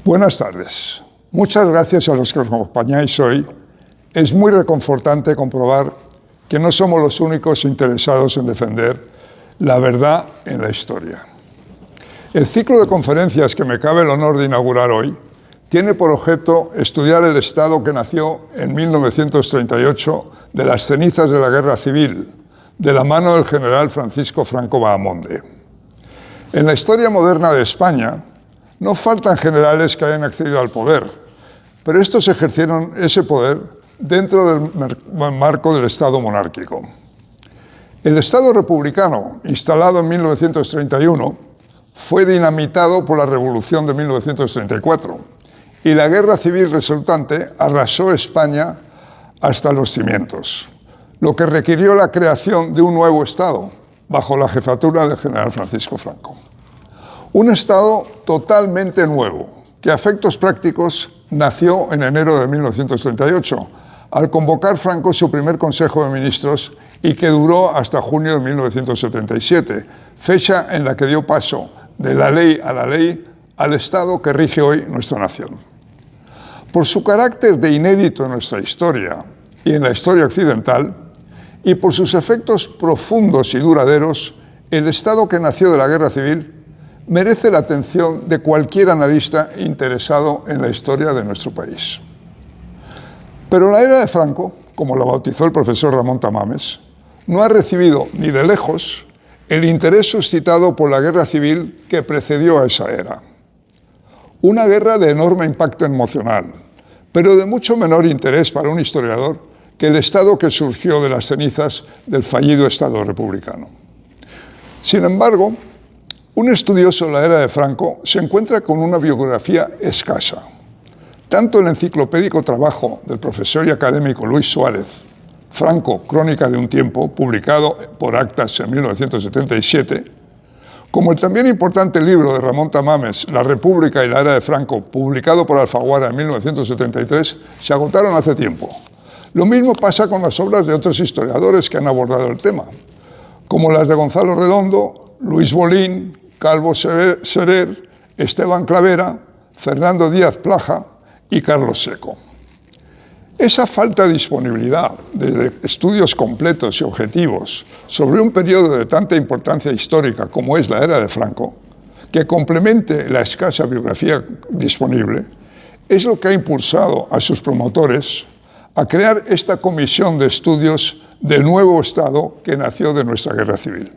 Buenas tardes. Muchas gracias a los que nos acompañáis hoy. Es muy reconfortante comprobar que no somos los únicos interesados en defender la verdad en la historia. El ciclo de conferencias que me cabe el honor de inaugurar hoy tiene por objeto estudiar el Estado que nació en 1938 de las cenizas de la Guerra Civil, de la mano del general Francisco Franco Bahamonde. En la historia moderna de España, no faltan generales que hayan accedido al poder, pero estos ejercieron ese poder dentro del marco del Estado monárquico. El Estado republicano, instalado en 1931, fue dinamitado por la Revolución de 1934 y la guerra civil resultante arrasó España hasta los cimientos, lo que requirió la creación de un nuevo Estado bajo la jefatura del general Francisco Franco. Un Estado totalmente nuevo, que a efectos prácticos nació en enero de 1938, al convocar Franco su primer Consejo de Ministros y que duró hasta junio de 1977, fecha en la que dio paso de la ley al Estado que rige hoy nuestra nación. Por su carácter de inédito en nuestra historia y en la historia occidental, y por sus efectos profundos y duraderos, el Estado que nació de la Guerra Civil merece la atención de cualquier analista interesado en la historia de nuestro país. Pero la era de Franco, como la bautizó el profesor Ramón Tamames, no ha recibido ni de lejos el interés suscitado por la guerra civil que precedió a esa era. Una guerra de enorme impacto emocional, pero de mucho menor interés para un historiador que el Estado que surgió de las cenizas del fallido Estado republicano. Sin embargo, un estudioso de la era de Franco se encuentra con una biografía escasa. Tanto el enciclopédico trabajo del profesor y académico Luis Suárez, Franco, Crónica de un tiempo, publicado por Actas en 1977, como el también importante libro de Ramón Tamames, La República y la era de Franco, publicado por Alfaguara en 1973, se agotaron hace tiempo. Lo mismo pasa con las obras de otros historiadores que han abordado el tema, como las de Gonzalo Redondo, Luis Bolín, Calvo Serer, Esteban Clavera, Fernando Díaz Plaja y Carlos Seco. Esa falta de disponibilidad de estudios completos y objetivos sobre un periodo de tanta importancia histórica como es la era de Franco, que complemente la escasa biografía disponible, es lo que ha impulsado a sus promotores a crear esta comisión de estudios del nuevo Estado que nació de nuestra guerra civil.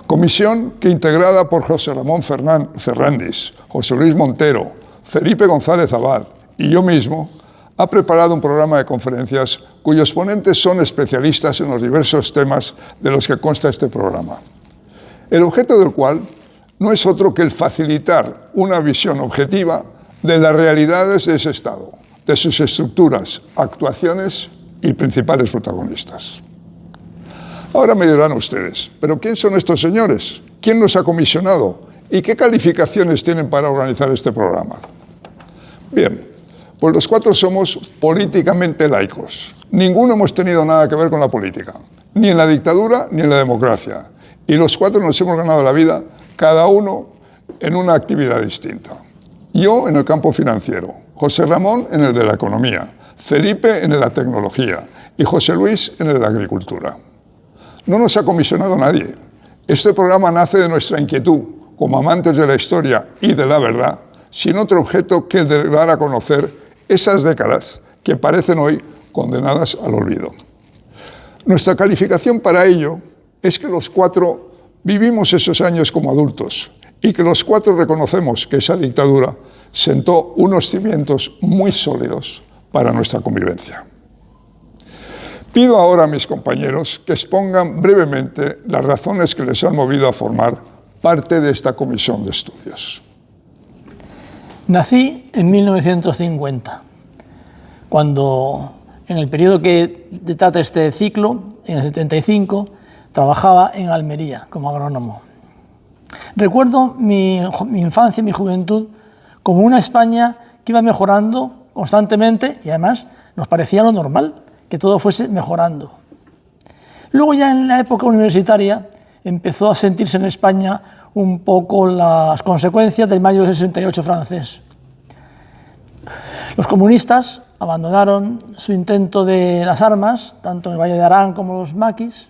Comisión que, integrada por José Ramón Fernández, José Luis Montero, Felipe González Abad y yo mismo, ha preparado un programa de conferencias cuyos ponentes son especialistas en los diversos temas de los que consta este programa. El objeto del cual no es otro que el facilitar una visión objetiva de las realidades de ese Estado, de sus estructuras, actuaciones y principales protagonistas. Ahora me dirán ustedes, ¿pero quién son estos señores? ¿Quién los ha comisionado? ¿Y qué calificaciones tienen para organizar este programa? Bien, pues los cuatro somos políticamente laicos. Ninguno hemos tenido nada que ver con la política, ni en la dictadura ni en la democracia. Y los cuatro nos hemos ganado la vida, cada uno en una actividad distinta. Yo en el campo financiero, José Ramón en el de la economía, Felipe en el de la tecnología y José Luis en el de la agricultura. No nos ha comisionado nadie. Este programa nace de nuestra inquietud, como amantes de la historia y de la verdad, sin otro objeto que el de dar a conocer esas décadas que parecen hoy condenadas al olvido. Nuestra calificación para ello es que los cuatro vivimos esos años como adultos y que los cuatro reconocemos que esa dictadura sentó unos cimientos muy sólidos para nuestra convivencia. Pido ahora a mis compañeros que expongan brevemente las razones que les han movido a formar parte de esta comisión de estudios. Nací en 1950, cuando en el periodo que trata este ciclo, en el 75, trabajaba en Almería como agrónomo. Recuerdo mi infancia y mi juventud como una España que iba mejorando constantemente y además nos parecía lo normal, que todo fuese mejorando. Luego ya en la época universitaria empezó a sentirse en España un poco las consecuencias del mayo del 68 francés. Los comunistas abandonaron su intento de las armas, tanto en el Valle de Arán como en los maquis,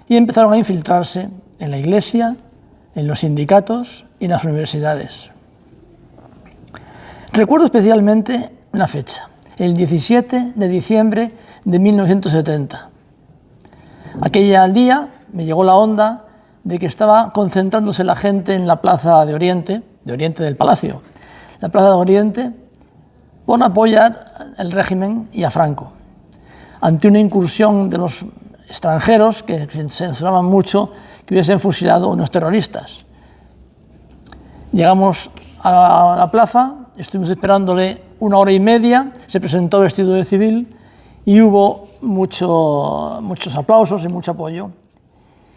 y empezaron a infiltrarse en la Iglesia, en los sindicatos y en las universidades. Recuerdo especialmente una fecha, el 17 de diciembre de 1970. Aquel día me llegó la onda de que estaba concentrándose la gente en la plaza de Oriente del Palacio, la plaza de Oriente, por apoyar el régimen y a Franco, ante una incursión de los extranjeros que censuraban mucho que hubiesen fusilado a unos terroristas. Llegamos a la plaza, estuvimos esperándole 1 hora y media, se presentó vestido de civil y hubo muchos aplausos y mucho apoyo.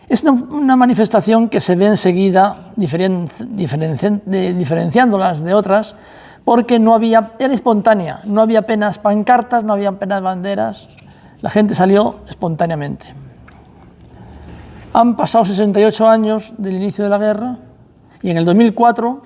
Es una manifestación que se ve enseguida diferenciándolas de otras, porque era espontánea, no había apenas pancartas, no había apenas banderas, la gente salió espontáneamente. Han pasado 68 años del inicio de la guerra y en el 2004,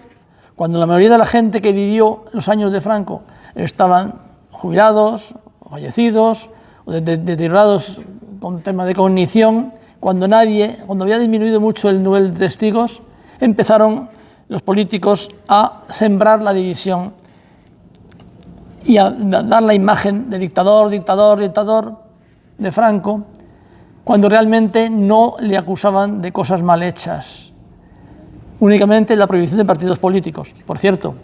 cuando la mayoría de la gente que vivió los años de Franco estaban jubilados, fallecidos o deteriorados con tema de cognición, cuando había disminuido mucho el nivel de testigos, empezaron los políticos a sembrar la división y a dar la imagen de dictador de Franco, cuando realmente no le acusaban de cosas mal hechas. Únicamente la prohibición de partidos políticos. Por cierto,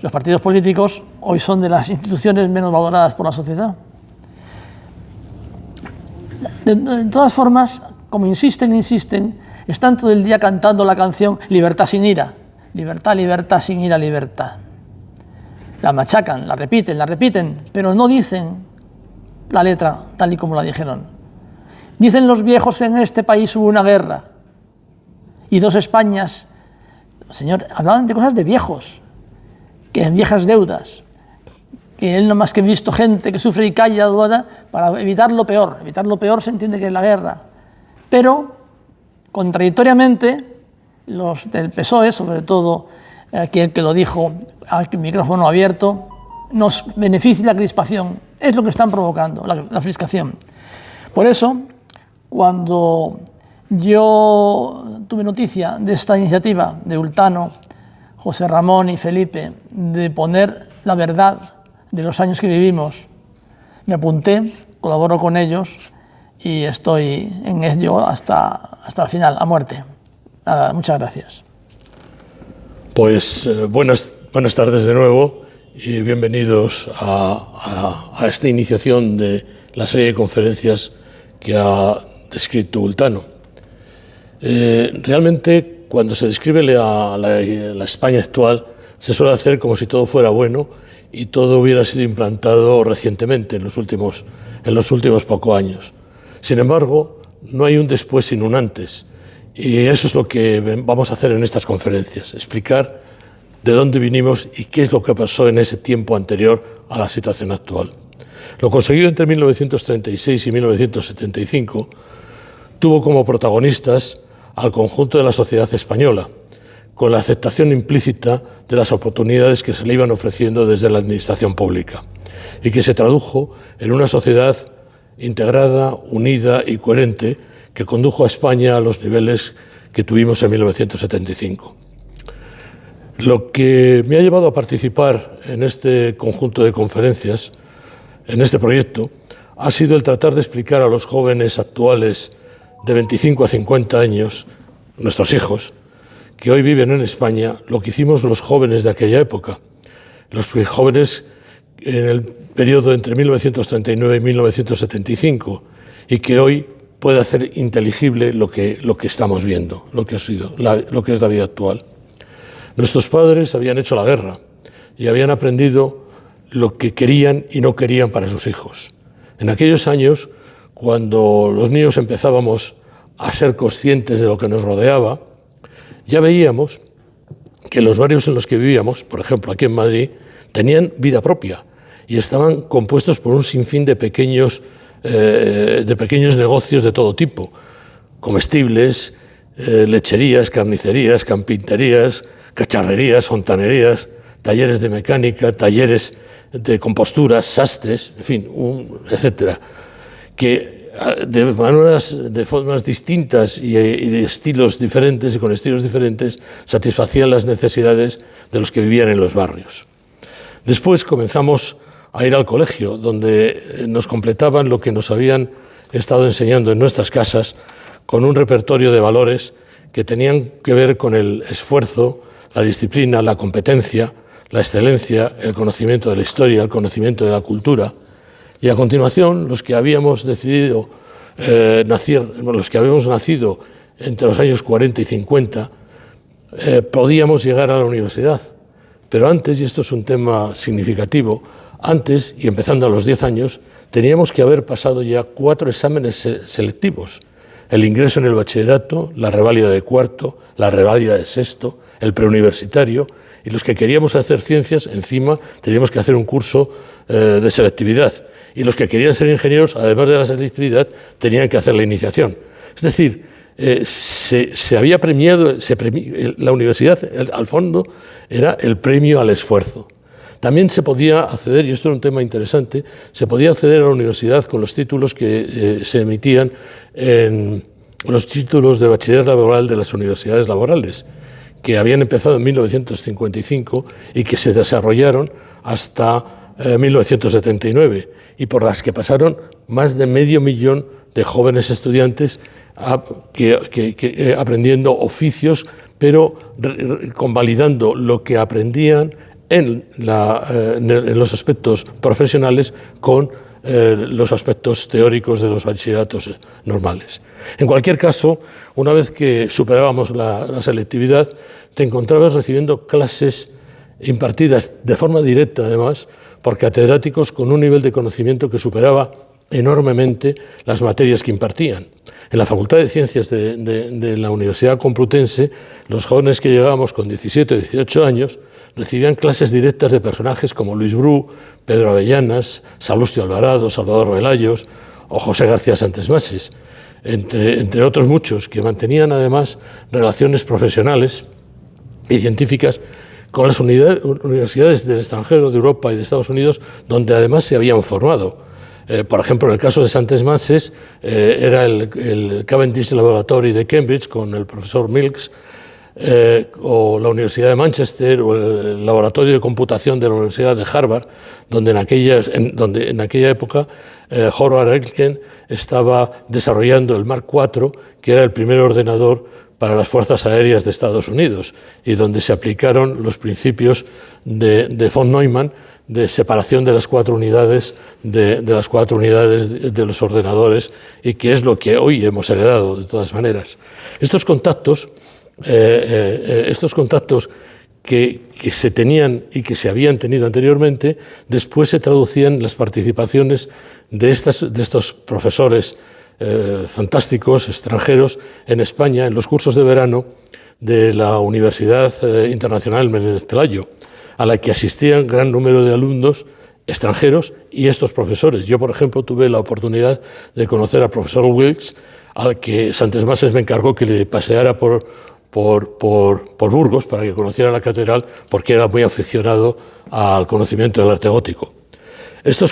los partidos políticos hoy son de las instituciones menos valoradas por la sociedad. De todas formas, como insisten, están todo el día cantando la canción Libertad sin ira. Libertad, libertad, sin ira, libertad. La machacan, la repiten, pero no dicen la letra tal y como la dijeron. Dicen los viejos que en este país hubo una guerra y 2 Españas. Señor, hablaban de cosas de viejos, que viejas deudas, que él no más que visto gente que sufre y calla para evitar lo peor. Evitar lo peor se entiende que es la guerra. Pero, contradictoriamente, los del PSOE, sobre todo aquel que lo dijo al micrófono abierto, nos beneficia la crispación. Es lo que están provocando, la crispación. Por eso, cuando yo tuve noticia de esta iniciativa de Ultano, José Ramón y Felipe, de poner la verdad de los años que vivimos, me apunté, colaboro con ellos y estoy en ello hasta el final, a muerte. Nada, muchas gracias. Pues buenas tardes de nuevo y bienvenidos a esta iniciación de la serie de conferencias que ha descrito Ultano. Realmente, cuando se describe la España actual, se suele hacer como si todo fuera bueno y todo hubiera sido implantado recientemente, en los últimos pocos años. Sin embargo, no hay un después sin un antes, y eso es lo que vamos a hacer en estas conferencias, explicar de dónde vinimos y qué es lo que pasó en ese tiempo anterior a la situación actual. Lo conseguido entre 1936 y 1975 tuvo como protagonistas al conjunto de la sociedad española, con la aceptación implícita de las oportunidades que se le iban ofreciendo desde la administración pública, y que se tradujo en una sociedad integrada, unida y coherente que condujo a España a los niveles que tuvimos en 1975. Lo que me ha llevado a participar en este conjunto de conferencias, en este proyecto, ha sido el tratar de explicar a los jóvenes actuales de 25 a 50 años, nuestros hijos, que hoy viven en España, lo que hicimos los jóvenes de aquella época. Los jóvenes en el periodo entre 1939 y 1975, y que hoy puede hacer inteligible lo que estamos viendo, lo que es la vida actual. Nuestros padres habían hecho la guerra y habían aprendido lo que querían y no querían para sus hijos. En aquellos años, cuando los niños empezábamos a ser conscientes de lo que nos rodeaba, ya veíamos que los barrios en los que vivíamos, por ejemplo aquí en Madrid, tenían vida propia y estaban compuestos por un sinfín de pequeños negocios de todo tipo, comestibles, lecherías, carnicerías, carpinterías, cacharrerías, fontanerías, talleres de mecánica, talleres de composturas, sastres, en fin, etcétera, que de formas distintas y de estilos diferentes y con estilos diferentes satisfacían las necesidades de los que vivían en los barrios. Después comenzamos a ir al colegio, donde nos completaban lo que nos habían estado enseñando en nuestras casas, con un repertorio de valores que tenían que ver con el esfuerzo, la disciplina, la competencia, la excelencia, el conocimiento de la historia, el conocimiento de la cultura. Y a continuación, los que habíamos decidido los que habíamos nacido entre los años 40 y 50, podíamos llegar a la universidad. Pero antes, y esto es un tema significativo, antes, y empezando a los 10 años, teníamos que haber pasado ya 4 exámenes selectivos. El ingreso en el bachillerato, la reválida de cuarto, la reválida de sexto, el preuniversitario, y los que queríamos hacer ciencias, encima, teníamos que hacer un curso de selectividad. Y los que querían ser ingenieros, además de la selectividad, tenían que hacer la iniciación. Es decir, se había premiado, la universidad, al fondo, era el premio al esfuerzo. También se podía acceder, y esto es un tema interesante, se podía acceder a la universidad con los títulos que se emitían en los títulos de bachiller laboral de las universidades laborales, que habían empezado en 1955 y que se desarrollaron hasta 1979, y por las que pasaron más de 500.000 de jóvenes estudiantes aprendiendo oficios, pero convalidando lo que aprendían en los aspectos profesionales con los aspectos teóricos de los bachilleratos normales. En cualquier caso, una vez que superábamos la selectividad, te encontrabas recibiendo clases impartidas de forma directa, además, por catedráticos con un nivel de conocimiento que superaba enormemente las materias que impartían. En la Facultad de Ciencias de la Universidad Complutense, los jóvenes que llegábamos con 17 o 18 años recibían clases directas de personajes como Luis Bru, Pedro Avellanas, Salustio Alvarado, Salvador Velayos o José García Santesmases, entre otros muchos, que mantenían además relaciones profesionales y científicas con las universidades del extranjero, de Europa y de Estados Unidos, donde además se habían formado. Por ejemplo, en el caso de Santesmases, era el Cavendish Laboratory de Cambridge con el profesor Milks, o la Universidad de Manchester, o el Laboratorio de Computación de la Universidad de Harvard, donde en aquella época Howard Elkin estaba desarrollando el Mark IV, que era el primer ordenador para las Fuerzas Aéreas de Estados Unidos, y donde se aplicaron los principios de von Neumann de separación de las 4 unidades de los ordenadores, y que es lo que hoy hemos heredado de todas maneras. Estos contactos que se tenían y que se habían tenido anteriormente, después se traducían en las participaciones de estos profesores fantásticos, extranjeros, en España, en los cursos de verano de la Universidad Internacional Menéndez Pelayo, a la que asistían gran número de alumnos extranjeros y estos profesores. Yo, por ejemplo, tuve la oportunidad de conocer al profesor Wilkes, al que Santesmases me encargó que le paseara por Burgos para que conociera la catedral, porque era muy aficionado al conocimiento del arte gótico. Este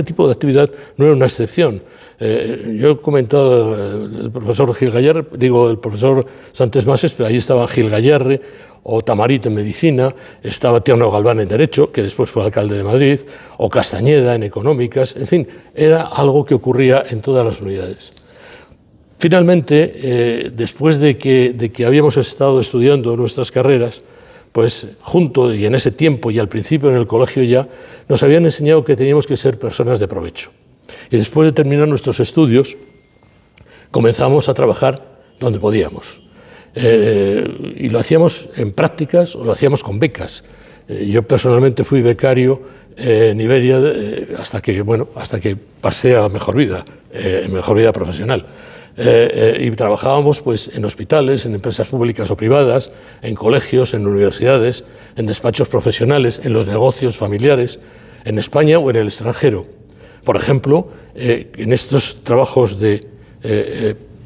tipo de actividad no era una excepción. Yo he comentado el profesor el profesor Santesmases, pero ahí estaba Gil Gallarre, o Tamarit en medicina, estaba Tierno Galván en derecho, que después fue alcalde de Madrid, o Castañeda en económicas, en fin, era algo que ocurría en todas las unidades. Finalmente, después de que habíamos estado estudiando nuestras carreras, pues junto y en ese tiempo y al principio en el colegio ya, nos habían enseñado que teníamos que ser personas de provecho. Y después de terminar nuestros estudios, comenzamos a trabajar donde podíamos. Y lo hacíamos en prácticas o lo hacíamos con becas. Yo personalmente fui becario en Iberia hasta que pasé a mejor vida profesional. Y trabajábamos pues, en hospitales, en empresas públicas o privadas, en colegios, en universidades, en despachos profesionales, en los negocios familiares, en España o en el extranjero. Por ejemplo, en estos trabajos de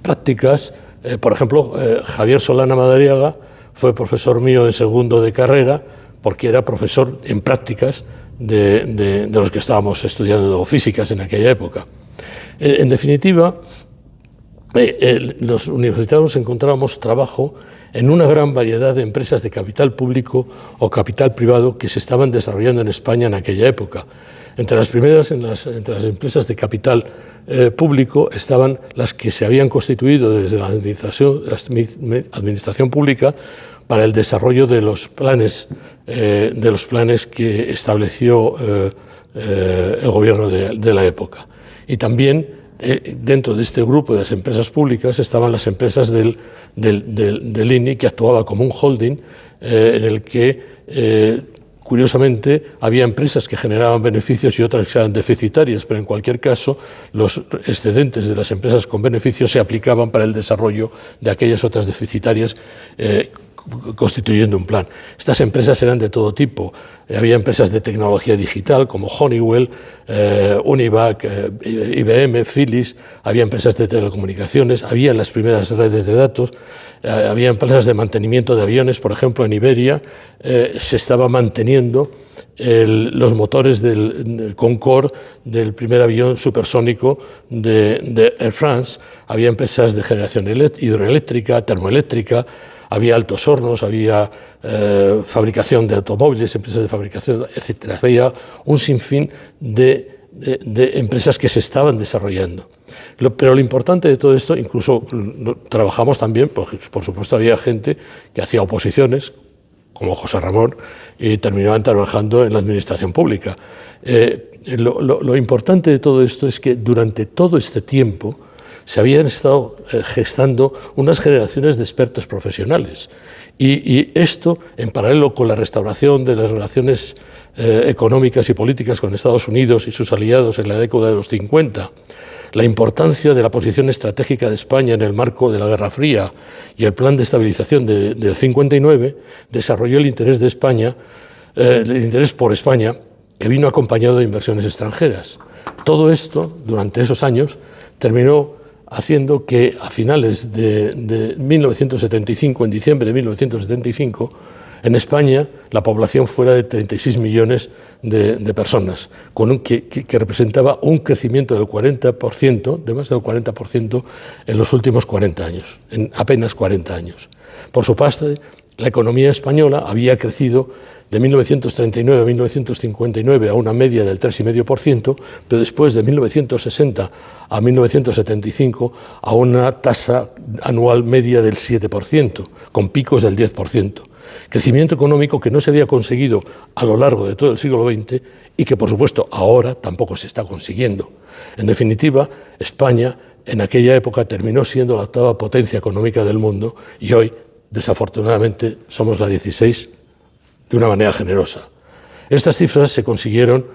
prácticas, por ejemplo, Javier Solana Madariaga fue profesor mío en segundo de carrera, porque era profesor en prácticas de los que estábamos estudiando físicas en aquella época. En definitiva, los universitarios encontrábamos trabajo en una gran variedad de empresas de capital público o capital privado que se estaban desarrollando en España en aquella época. Entre las primeras, entre las empresas de capital público estaban las que se habían constituido desde la administración pública para el desarrollo de los planes que estableció el gobierno de la época. Y también dentro de este grupo de las empresas públicas estaban las empresas del INI, que actuaba como un holding en el que, curiosamente, había empresas que generaban beneficios y otras que eran deficitarias, pero en cualquier caso los excedentes de las empresas con beneficios se aplicaban para el desarrollo de aquellas otras deficitarias, constituyendo un plan. Estas empresas eran de todo tipo. Había empresas de tecnología digital como Honeywell, Univac, IBM, Philips, había empresas de telecomunicaciones, había las primeras redes de datos, había empresas de mantenimiento de aviones, por ejemplo, en Iberia se estaba manteniendo los motores del Concorde, del primer avión supersónico de Air France. Había empresas de generación hidroeléctrica, termoeléctrica, había altos hornos, había fabricación de automóviles, empresas de fabricación, etc. Había un sinfín de empresas que se estaban desarrollando. Pero lo importante de todo esto, incluso trabajamos también, porque por supuesto había gente que hacía oposiciones, como José Ramón, y terminaban trabajando en la administración pública. Lo importante de todo esto es que durante todo este tiempo se habían estado gestando unas generaciones de expertos profesionales. Y esto, en paralelo con la restauración de las relaciones económicas y políticas con Estados Unidos y sus aliados en la década de los 50, la importancia de la posición estratégica de España en el marco de la Guerra Fría y el plan de estabilización del 59, desarrolló el interés de España, el interés por España, que vino acompañado de inversiones extranjeras. Todo esto, durante esos años, terminó haciendo que a finales de 1975, en diciembre de 1975, en España la población fuera de 36 millones de personas, que representaba un crecimiento del 40%, de más del 40% en los últimos 40 años, en apenas 40 años. Por su parte, la economía española había crecido de 1939 a 1959 a una media del 3,5%, pero después de 1960 a 1975 a una tasa anual media del 7%, con picos del 10%. Crecimiento económico que no se había conseguido a lo largo de todo el siglo XX y que, por supuesto, ahora tampoco se está consiguiendo. En definitiva, España en aquella época terminó siendo la octava potencia económica del mundo y hoy, desafortunadamente, somos la 16 de una manera generosa. Estas cifras se consiguieron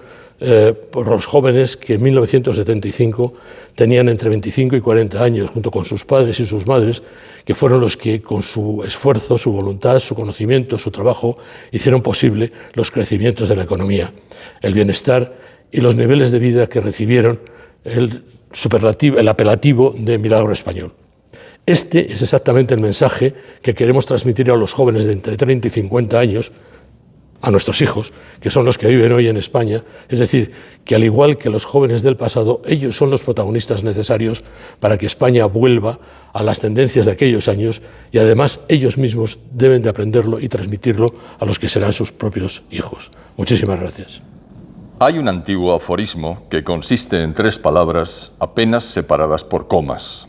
por los jóvenes que en 1975 tenían entre 25 y 40 años, junto con sus padres y sus madres, que fueron los que con su esfuerzo, su voluntad, su conocimiento, su trabajo, hicieron posible los crecimientos de la economía, el bienestar y los niveles de vida que recibieron el apelativo de milagro español. Este es exactamente el mensaje que queremos transmitir a los jóvenes de entre 30 y 50 años, a nuestros hijos, que son los que viven hoy en España, es decir, que al igual que los jóvenes del pasado, ellos son los protagonistas necesarios para que España vuelva a las tendencias de aquellos años y además ellos mismos deben de aprenderlo y transmitirlo a los que serán sus propios hijos. Muchísimas gracias. Hay un antiguo aforismo que consiste en 3 palabras apenas separadas por comas: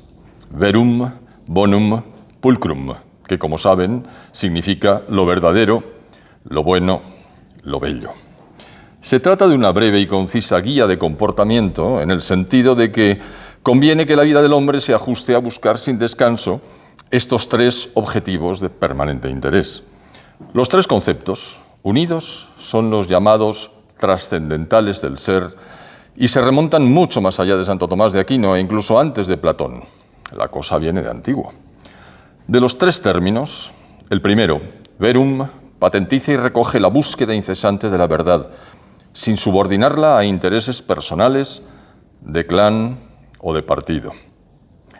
verum, bonum, pulcrum, que, como saben, significa lo verdadero, lo bueno, lo bello. Se trata de una breve y concisa guía de comportamiento en el sentido de que conviene que la vida del hombre se ajuste a buscar sin descanso estos 3 objetivos de permanente interés. Los 3 conceptos, unidos, son los llamados trascendentales del ser y se remontan mucho más allá de Santo Tomás de Aquino e incluso antes de Platón. La cosa viene de antiguo. De los 3 términos, el primero, verum, patentiza y recoge la búsqueda incesante de la verdad, sin subordinarla a intereses personales, de clan o de partido.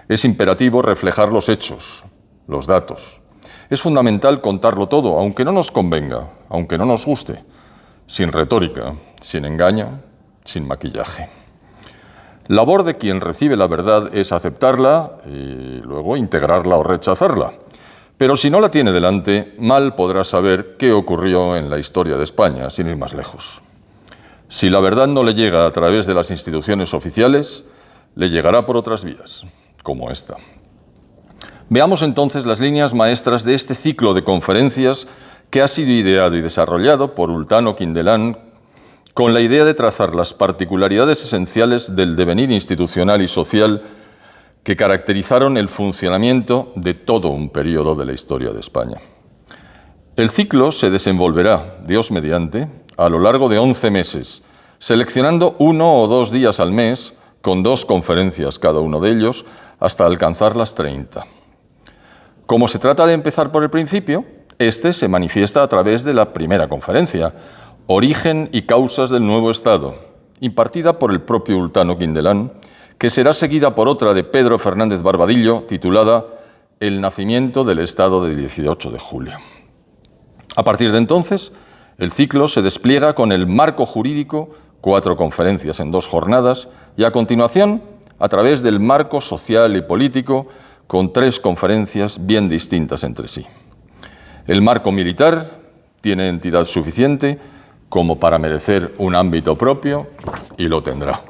Es imperativo reflejar los hechos, los datos. Es fundamental contarlo todo, aunque no nos convenga, aunque no nos guste, sin retórica, sin engaño, sin maquillaje. Labor de quien recibe la verdad es aceptarla y luego integrarla o rechazarla. Pero si no la tiene delante, mal podrá saber qué ocurrió en la historia de España, sin ir más lejos. Si la verdad no le llega a través de las instituciones oficiales, le llegará por otras vías, como esta. Veamos entonces las líneas maestras de este ciclo de conferencias que ha sido ideado y desarrollado por Ultano Quindelán con la idea de trazar las particularidades esenciales del devenir institucional y social que caracterizaron el funcionamiento de todo un periodo de la historia de España. El ciclo se desenvolverá, Dios mediante, a lo largo de 11 meses, seleccionando 1 o 2 días al mes, con 2 conferencias cada uno de ellos, hasta alcanzar las 30. Como se trata de empezar por el principio, este se manifiesta a través de la primera conferencia, Origen y causas del nuevo Estado, impartida por el propio Ultano Quindelán, que será seguida por otra de Pedro Fernández Barbadillo, titulada El nacimiento del Estado del 18 de julio. A partir de entonces, el ciclo se despliega con el marco jurídico, 4 conferencias en 2 jornadas, y a continuación, a través del marco social y político, con 3 conferencias bien distintas entre sí. El marco militar tiene entidad suficiente como para merecer un ámbito propio, y lo tendrá.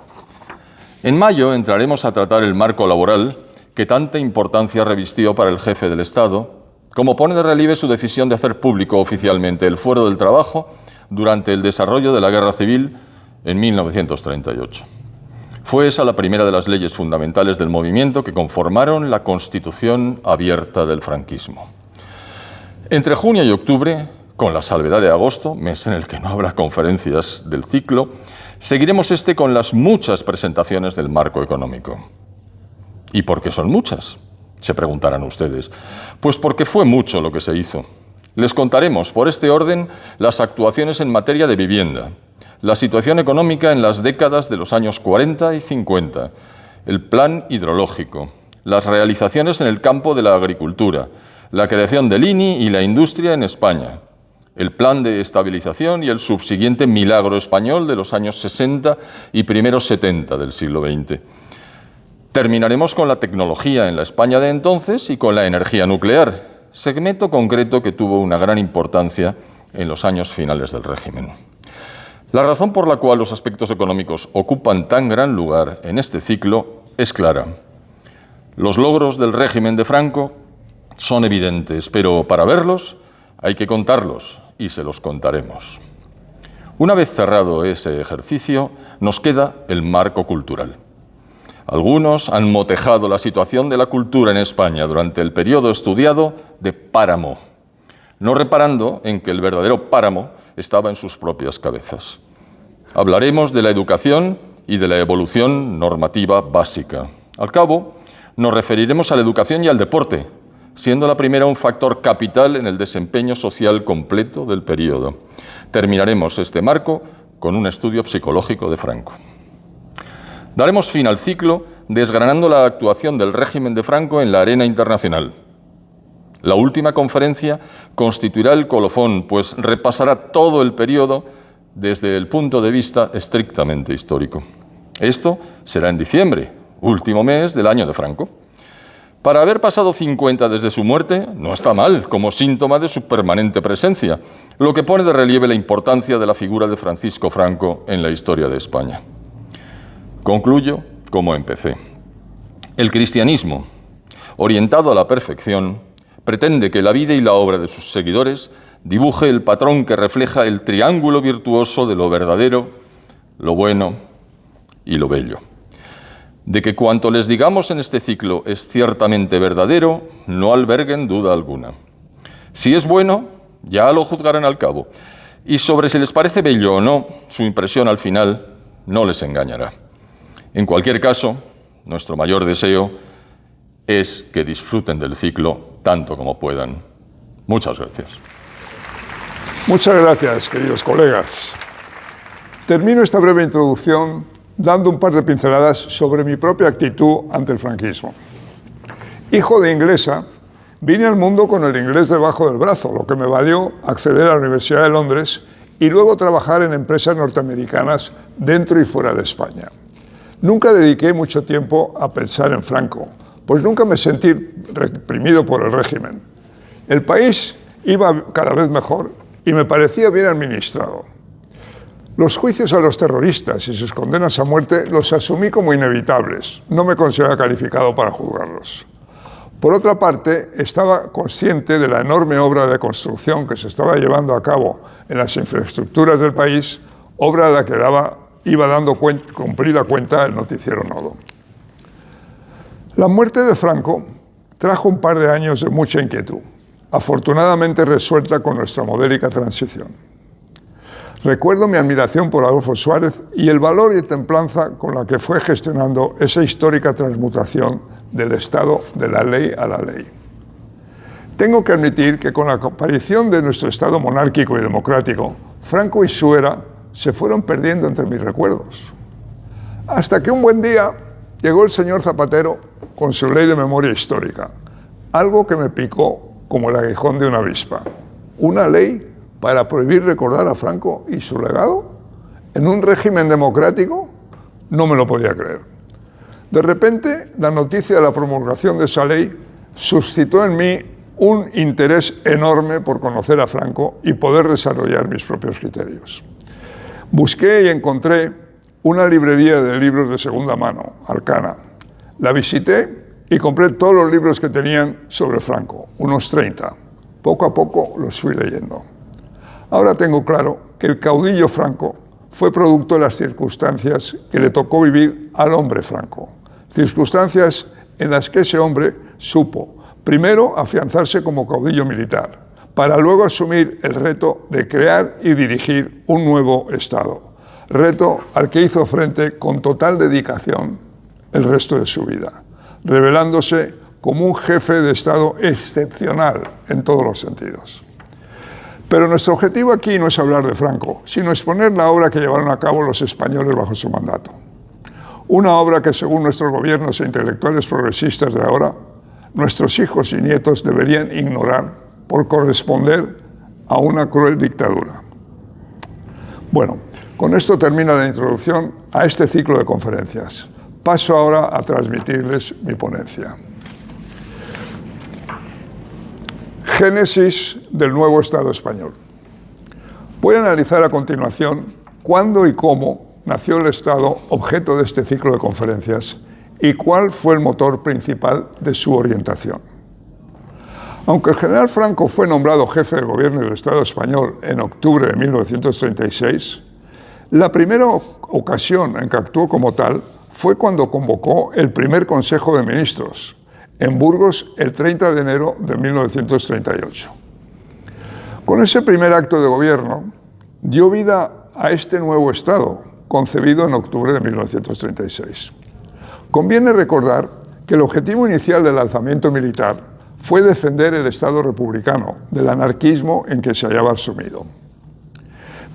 En mayo entraremos a tratar el marco laboral, que tanta importancia revistió para el jefe del Estado, como pone de relieve su decisión de hacer público oficialmente el fuero del trabajo durante el desarrollo de la Guerra Civil en 1938. Fue esa la primera de las leyes fundamentales del movimiento que conformaron la Constitución abierta del franquismo. Entre junio y octubre, con la salvedad de agosto, mes en el que no habrá conferencias del ciclo, seguiremos con las muchas presentaciones del marco económico. ¿Y por qué son muchas?, se preguntarán ustedes. Pues porque fue mucho lo que se hizo. Les contaremos, por este orden, las actuaciones en materia de vivienda, la situación económica en las décadas de los años 40 y 50, el plan hidrológico, las realizaciones en el campo de la agricultura, la creación del INI y la industria en España, el plan de estabilización y el subsiguiente milagro español de los años 60 y primeros 70 del siglo XX. Terminaremos con la tecnología en la España de entonces y con la energía nuclear, segmento concreto que tuvo una gran importancia en los años finales del régimen. La razón por la cual los aspectos económicos ocupan tan gran lugar en este ciclo es clara. Los logros del régimen de Franco son evidentes, pero para verlos hay que contarlos y se los contaremos. Una vez cerrado ese ejercicio, nos queda el marco cultural. Algunos han motejado la situación de la cultura en España durante el periodo estudiado de páramo, no reparando en que el verdadero páramo estaba en sus propias cabezas. Hablaremos de la educación y de la evolución normativa básica. Al cabo, nos referiremos a la educación y al deporte, siendo la primera un factor capital en el desempeño social completo del periodo. Terminaremos este marco con un estudio psicológico de Franco. Daremos fin al ciclo desgranando la actuación del régimen de Franco en la arena internacional. La última conferencia constituirá el colofón, pues repasará todo el periodo desde el punto de vista estrictamente histórico. Esto será en diciembre, último mes del año de Franco. Para haber pasado 50 desde su muerte, no está mal, como síntoma de su permanente presencia, lo que pone de relieve la importancia de la figura de Francisco Franco en la historia de España. Concluyo como empecé. El cristianismo, orientado a la perfección, pretende que la vida y la obra de sus seguidores dibuje el patrón que refleja el triángulo virtuoso de lo verdadero, lo bueno y lo bello. De que cuanto les digamos en este ciclo es ciertamente verdadero, no alberguen duda alguna. Si es bueno, ya lo juzgarán al cabo. Y sobre si les parece bello o no, su impresión al final no les engañará. En cualquier caso, nuestro mayor deseo es que disfruten del ciclo tanto como puedan. Muchas gracias. Muchas gracias, queridos colegas. Termino esta breve introducción dando un par de pinceladas sobre mi propia actitud ante el franquismo. Hijo de inglesa, Vine al mundo con el inglés debajo del brazo, lo que me valió acceder a la Universidad de Londres y luego trabajar en empresas norteamericanas dentro y fuera de España. Nunca dediqué mucho tiempo a pensar en Franco, pues nunca me sentí reprimido por el régimen. El país iba cada vez mejor y me parecía bien administrado. Los juicios a los terroristas y sus condenas a muerte los asumí como inevitables. No me consideraba calificado para juzgarlos. Por otra parte, estaba consciente de la enorme obra de construcción que se estaba llevando a cabo en las infraestructuras del país, obra a la que iba dando cumplida cuenta el noticiero Nodo. La muerte de Franco trajo un par de años de mucha inquietud, afortunadamente resuelta con nuestra modélica transición. Recuerdo mi admiración por Adolfo Suárez y el valor y templanza con la que fue gestionando esa histórica transmutación del Estado de la ley a la ley. Tengo que admitir que con la aparición de nuestro Estado monárquico y democrático, Franco y su era se fueron perdiendo entre mis recuerdos. Hasta que un buen día llegó el señor Zapatero con su ley de memoria histórica, algo que me picó como el aguijón de una avispa. Una ley para prohibir recordar a Franco y su legado en un régimen democrático. No me lo podía creer. De repente, la noticia de la promulgación de esa ley suscitó en mí un interés enorme por conocer a Franco y poder desarrollar mis propios criterios. Busqué y encontré una librería de libros de segunda mano, Arcana. La visité y compré todos los libros que tenían sobre Franco, unos 30. Poco a poco los fui leyendo. Ahora tengo claro que el caudillo Franco fue producto de las circunstancias que le tocó vivir al hombre Franco. Circunstancias en las que ese hombre supo, primero, afianzarse como caudillo militar, para luego asumir el reto de crear y dirigir un nuevo Estado, reto al que hizo frente con total dedicación el resto de su vida, revelándose como un jefe de Estado excepcional en todos los sentidos. Pero nuestro objetivo aquí no es hablar de Franco, sino exponer la obra que llevaron a cabo los españoles bajo su mandato. Una obra que, según nuestros gobiernos e intelectuales progresistas de ahora, nuestros hijos y nietos deberían ignorar por corresponder a una cruel dictadura. Bueno, con esto termina la introducción a este ciclo de conferencias. Paso ahora a transmitirles mi ponencia. Génesis del nuevo Estado español. Voy a analizar a continuación cuándo y cómo nació el Estado objeto de este ciclo de conferencias y cuál fue el motor principal de su orientación. Aunque el general Franco fue nombrado jefe del gobierno del Estado español en octubre de 1936, la primera ocasión en que actuó como tal fue cuando convocó el primer Consejo de Ministros, en Burgos el 30 de enero de 1938. Con ese primer acto de gobierno, dio vida a este nuevo Estado, concebido en octubre de 1936. Conviene recordar que el objetivo inicial del alzamiento militar fue defender el Estado republicano del anarquismo en que se hallaba sumido.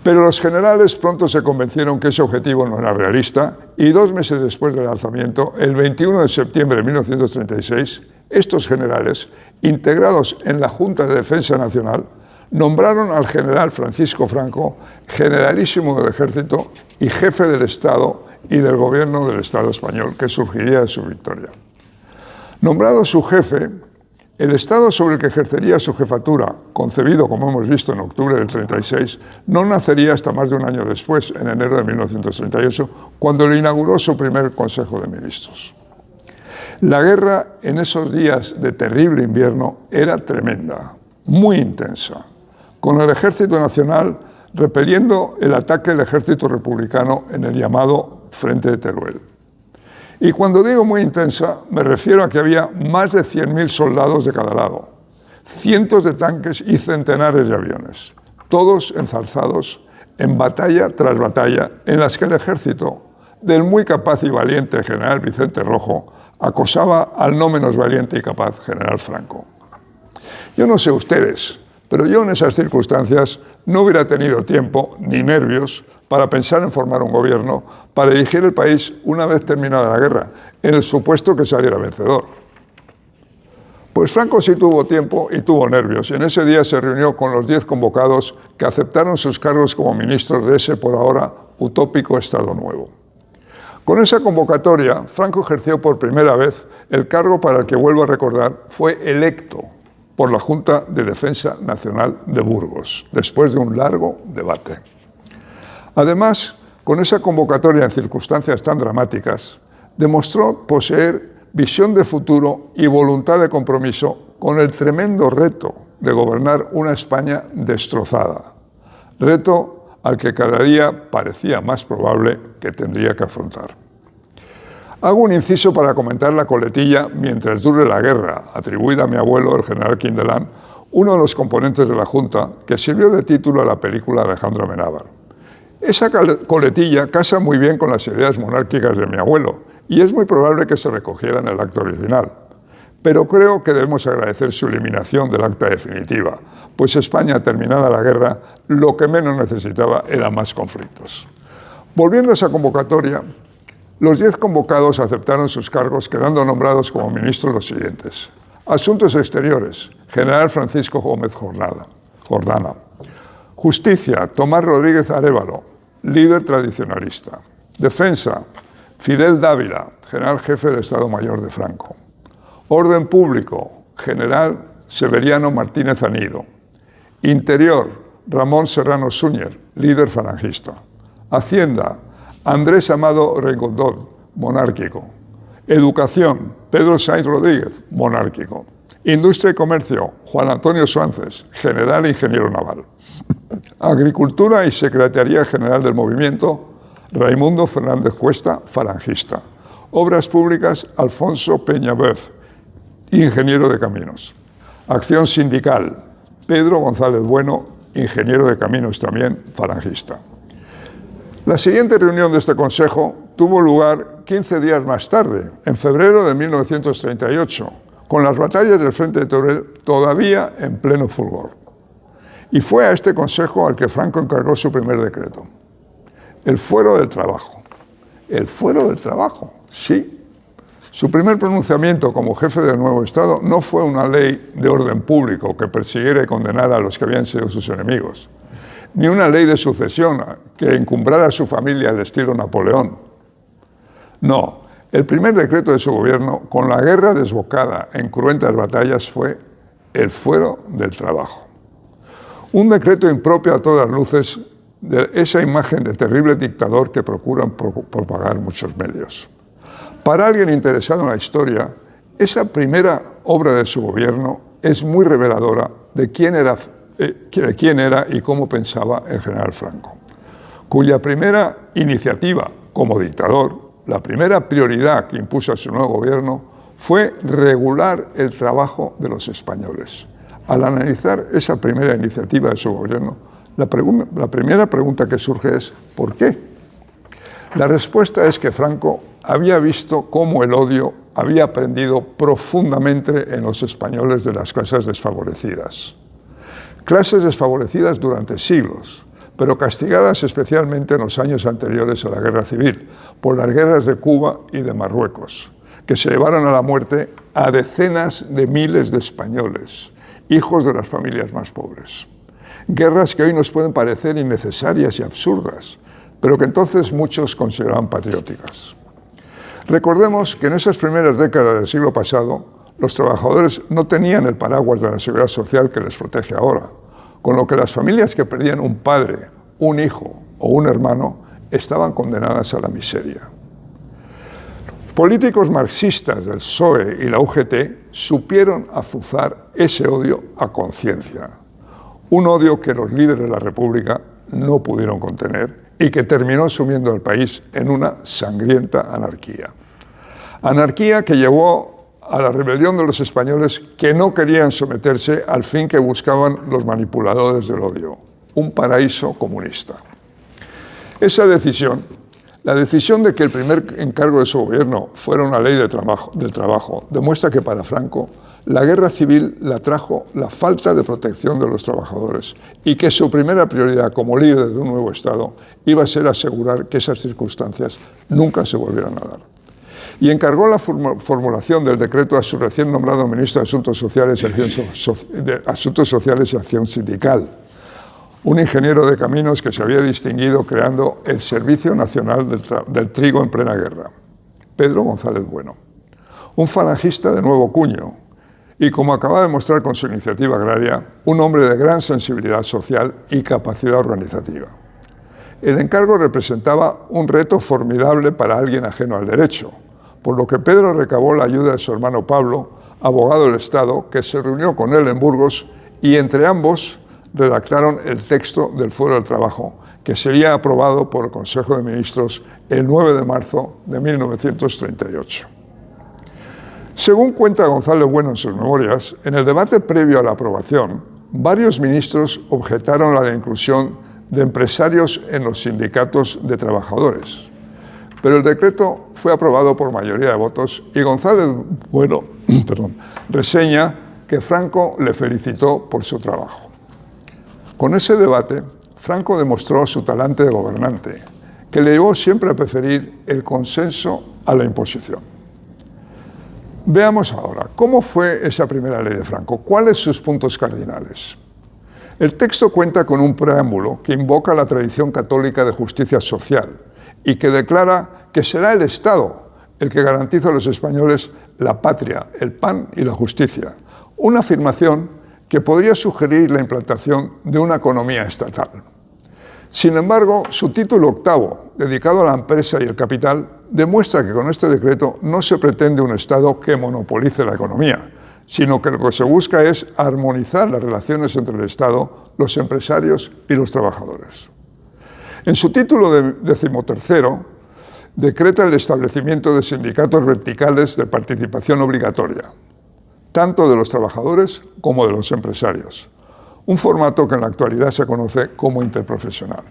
Pero los generales pronto se convencieron que ese objetivo no era realista y 2 meses después del alzamiento, el 21 de septiembre de 1936, estos generales, integrados en la Junta de Defensa Nacional, nombraron al general Francisco Franco generalísimo del Ejército y jefe del Estado y del gobierno del Estado español, que surgiría de su victoria. Nombrado su jefe, el Estado sobre el que ejercería su jefatura, concebido, como hemos visto, en octubre del 36, no nacería hasta más de un año después, en enero de 1938, cuando le inauguró su primer Consejo de Ministros. La guerra en esos días de terrible invierno era tremenda, muy intensa, con el Ejército Nacional repeliendo el ataque del ejército republicano en el llamado Frente de Teruel. Y cuando digo muy intensa, me refiero a que había más de 100.000 soldados de cada lado, cientos de tanques y centenares de aviones, todos enzarzados en batalla tras batalla, en las que el ejército del muy capaz y valiente general Vicente Rojo acosaba al no menos valiente y capaz general Franco. Yo no sé ustedes, pero yo en esas circunstancias no hubiera tenido tiempo ni nervios para pensar en formar un gobierno para dirigir el país una vez terminada la guerra, en el supuesto que saliera vencedor. Pues Franco sí tuvo tiempo y tuvo nervios, y en ese día se reunió con los 10 convocados que aceptaron sus cargos como ministros de ese, por ahora, utópico Estado Nuevo. Con esa convocatoria, Franco ejerció por primera vez el cargo para el que, vuelvo a recordar, fue electo por la Junta de Defensa Nacional de Burgos, después de un largo debate. Además, con esa convocatoria en circunstancias tan dramáticas, demostró poseer visión de futuro y voluntad de compromiso con el tremendo reto de gobernar una España destrozada, reto al que cada día parecía más probable que tendría que afrontar. Hago un inciso para comentar la coletilla Mientras dure la guerra, atribuida a mi abuelo, el general Quindelán, uno de los componentes de la Junta, que sirvió de título a la película Alejandro Amenábar. Esa coletilla casa muy bien con las ideas monárquicas de mi abuelo, y es muy probable que se recogiera en el acta original. Pero creo que debemos agradecer su eliminación del acta definitiva, pues España, terminada la guerra, lo que menos necesitaba eran más conflictos. Volviendo a esa convocatoria, los 10 convocados aceptaron sus cargos, quedando nombrados como ministros los siguientes: Asuntos Exteriores, general Francisco Gómez Jordana. Justicia, Tomás Rodríguez Arévalo, líder tradicionalista. Defensa, Fidel Dávila, general jefe del Estado Mayor de Franco. Orden Público, general Severiano Martínez Anido. Interior, Ramón Serrano Súñer, líder falangista. Hacienda, Andrés Amado Regoldón, monárquico. Educación, Pedro Sainz Rodríguez, monárquico. Industria y Comercio, Juan Antonio Suances, general ingeniero naval. Agricultura y Secretaría General del Movimiento, Raimundo Fernández Cuesta, falangista. Obras Públicas, Alfonso Peñabeuf, ingeniero de caminos. Acción Sindical, Pedro González Bueno, ingeniero de caminos también, falangista. La siguiente reunión de este Consejo tuvo lugar 15 días más tarde, en febrero de 1938, con las batallas del Frente de Teruel todavía en pleno fulgor. Y fue a este Consejo al que Franco encargó su primer decreto: el fuero del trabajo. El fuero del trabajo, sí. Su primer pronunciamiento como jefe del nuevo Estado no fue una ley de orden público que persiguiera y condenara a los que habían sido sus enemigos, ni una ley de sucesión que encumbrara a su familia al estilo Napoleón. No, el primer decreto de su gobierno, con la guerra desbocada en cruentas batallas, fue el fuero del trabajo. Un decreto impropio a todas luces de esa imagen de terrible dictador que procuran propagar muchos medios. Para alguien interesado en la historia, esa primera obra de su gobierno es muy reveladora de quién era y cómo pensaba el general Franco, cuya primera iniciativa como dictador, la primera prioridad que impuso a su nuevo gobierno, fue regular el trabajo de los españoles. Al analizar esa primera iniciativa de su gobierno, la primera pregunta que surge es ¿por qué? La respuesta es que Franco había visto cómo el odio había prendido profundamente en los españoles de las clases desfavorecidas. Clases desfavorecidas durante siglos, pero castigadas especialmente en los años anteriores a la Guerra Civil, por las guerras de Cuba y de Marruecos, que se llevaron a la muerte a decenas de miles de españoles, hijos de las familias más pobres. Guerras que hoy nos pueden parecer innecesarias y absurdas, pero que entonces muchos consideraban patrióticas. Recordemos que en esas primeras décadas del siglo pasado, los trabajadores no tenían el paraguas de la seguridad social que les protege ahora, con lo que las familias que perdían un padre, un hijo o un hermano estaban condenadas a la miseria. Políticos marxistas del PSOE y la UGT supieron azuzar ese odio a conciencia, un odio que los líderes de la República no pudieron contener y que terminó sumiendo al país en una sangrienta anarquía. Anarquía que llevó a la rebelión de los españoles que no querían someterse al fin que buscaban los manipuladores del odio, un paraíso comunista. Esa decisión, la decisión de que el primer encargo de su gobierno fuera una ley del trabajo, demuestra que para Franco la guerra civil la trajo la falta de protección de los trabajadores y que su primera prioridad como líder de un nuevo Estado iba a ser asegurar que esas circunstancias nunca se volvieran a dar. y encargó la formulación del decreto a su recién nombrado ministro de Asuntos Sociales y Acción Sindical, un ingeniero de caminos que se había distinguido creando el Servicio Nacional del Trigo en plena guerra, Pedro González Bueno, un falangista de nuevo cuño y, como acaba de mostrar con su iniciativa agraria, un hombre de gran sensibilidad social y capacidad organizativa. El encargo representaba un reto formidable para alguien ajeno al derecho, por lo que Pedro recabó la ayuda de su hermano Pablo, abogado del Estado, que se reunió con él en Burgos y entre ambos redactaron el texto del Fuero del Trabajo, que sería aprobado por el Consejo de Ministros el 9 de marzo de 1938. Según cuenta González Bueno en sus memorias, en el debate previo a la aprobación, varios ministros objetaron a la inclusión de empresarios en los sindicatos de trabajadores. Pero el decreto fue aprobado por mayoría de votos y González Bueno reseña que Franco le felicitó por su trabajo. Con ese debate, Franco demostró su talante de gobernante, que le llevó siempre a preferir el consenso a la imposición. Veamos ahora, ¿cómo fue esa primera ley de Franco? ¿Cuáles sus puntos cardinales? El texto cuenta con un preámbulo que invoca la tradición católica de justicia social y que declara que será el Estado el que garantiza a los españoles la patria, el pan y la justicia, una afirmación que podría sugerir la implantación de una economía estatal. Sin embargo, su título octavo, dedicado a la empresa y el capital, demuestra que con este decreto no se pretende un Estado que monopolice la economía, sino que lo que se busca es armonizar las relaciones entre el Estado, los empresarios y los trabajadores. En su título decimotercero, decreta el establecimiento de sindicatos verticales de participación obligatoria, tanto de los trabajadores como de los empresarios, un formato que en la actualidad se conoce como interprofesional.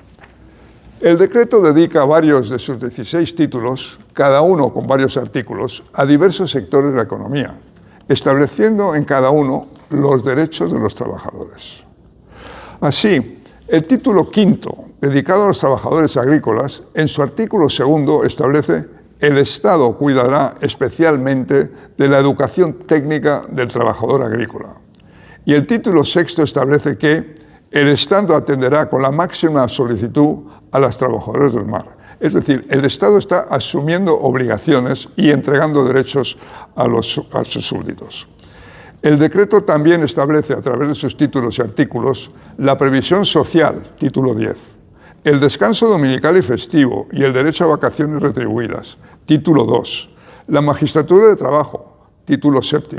El decreto dedica varios de sus 16 títulos, cada uno con varios artículos, a diversos sectores de la economía, estableciendo en cada uno los derechos de los trabajadores. Así, el título quinto, dedicado a los trabajadores agrícolas, en su artículo segundo establece: el Estado cuidará especialmente de la educación técnica del trabajador agrícola. Y el título sexto establece que el Estado atenderá con la máxima solicitud a los trabajadores del mar. Es decir, el Estado está asumiendo obligaciones y entregando derechos a sus súbditos. El decreto también establece, a través de sus títulos y artículos, la previsión social, título 10, el descanso dominical y festivo y el derecho a vacaciones retribuidas, título 2, la magistratura de trabajo, título 7,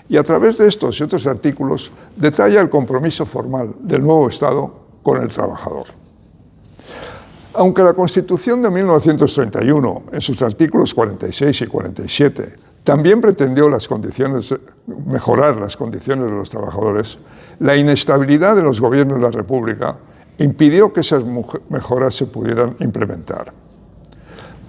y a través de estos y otros artículos detalla el compromiso formal del nuevo Estado con el trabajador. Aunque la Constitución de 1931, en sus artículos 46 y 47, también pretendió mejorar las condiciones de los trabajadores, la inestabilidad de los gobiernos de la República impidió que esas mejoras se pudieran implementar.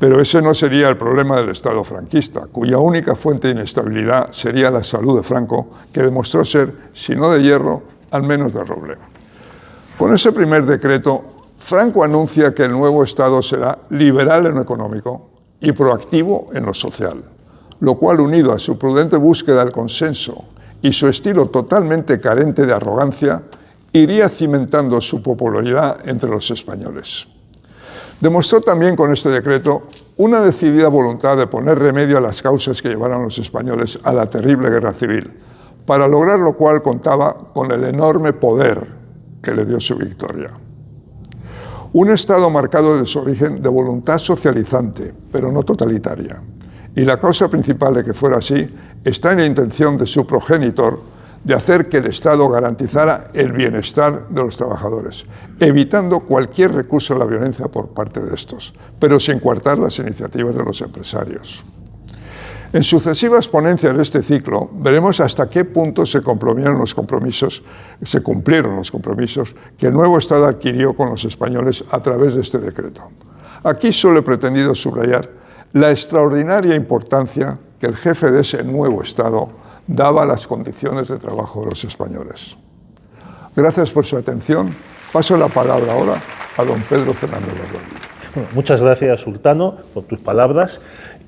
Pero ese no sería el problema del Estado franquista, cuya única fuente de inestabilidad sería la salud de Franco, que demostró ser, si no de hierro, al menos de roble. Con ese primer decreto, Franco anuncia que el nuevo Estado será liberal en lo económico y proactivo en lo social, lo cual, unido a su prudente búsqueda del consenso y su estilo totalmente carente de arrogancia, iría cimentando su popularidad entre los españoles. Demostró también con este decreto una decidida voluntad de poner remedio a las causas que llevaron a los españoles a la terrible guerra civil, para lograr lo cual contaba con el enorme poder que le dio su victoria. Un Estado marcado desde su origen de voluntad socializante, pero no totalitaria. Y la causa principal de que fuera así está en la intención de su progenitor de hacer que el Estado garantizara el bienestar de los trabajadores, evitando cualquier recurso a la violencia por parte de estos, pero sin coartar las iniciativas de los empresarios. En sucesivas ponencias de este ciclo veremos hasta qué punto se cumplieron los compromisos que el nuevo Estado adquirió con los españoles a través de este decreto. Aquí solo he pretendido subrayar la extraordinaria importancia que el jefe de ese nuevo Estado daba a las condiciones de trabajo de los españoles. Gracias por su atención. Paso la palabra ahora a don Pedro Fernández Valverde. Muchas gracias, Sultano, por tus palabras.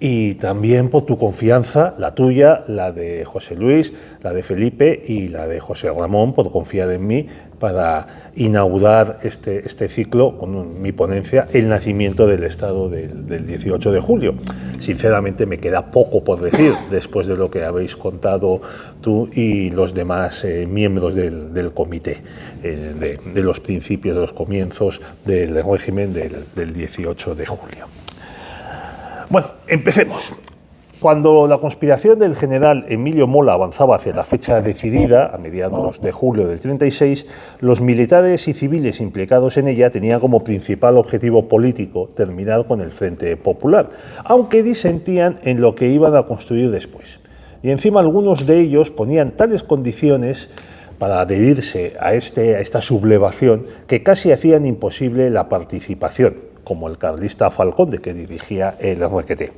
y también por tu confianza, la tuya, la de José Luis, la de Felipe y la de José Ramón, por confiar en mí para inaugurar este ciclo con mi ponencia, El nacimiento del Estado del 18 de julio. Sinceramente me queda poco por decir después de lo que habéis contado tú y los demás miembros del comité, de los principios, de los comienzos del régimen del 18 de julio. Bueno, empecemos. Cuando la conspiración del general Emilio Mola avanzaba hacia la fecha decidida, a mediados de julio del 36, los militares y civiles implicados en ella tenían como principal objetivo político terminar con el Frente Popular, aunque disentían en lo que iban a construir después. Y encima algunos de ellos ponían tales condiciones para adherirse a esta sublevación que casi hacían imposible la participación, como el carlista Falcón, de que dirigía el RQT.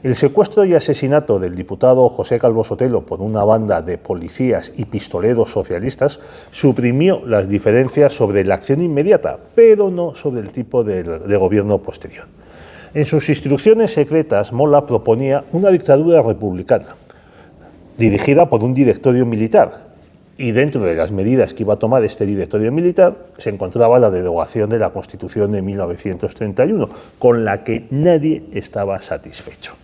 El secuestro y asesinato del diputado José Calvo Sotelo por una banda de policías y pistoleros socialistas suprimió las diferencias sobre la acción inmediata, pero no sobre el tipo de gobierno posterior. En sus instrucciones secretas, Mola proponía una dictadura republicana, dirigida por un directorio militar, y dentro de las medidas que iba a tomar este directorio militar se encontraba la derogación de la Constitución de 1931, con la que nadie estaba satisfecho.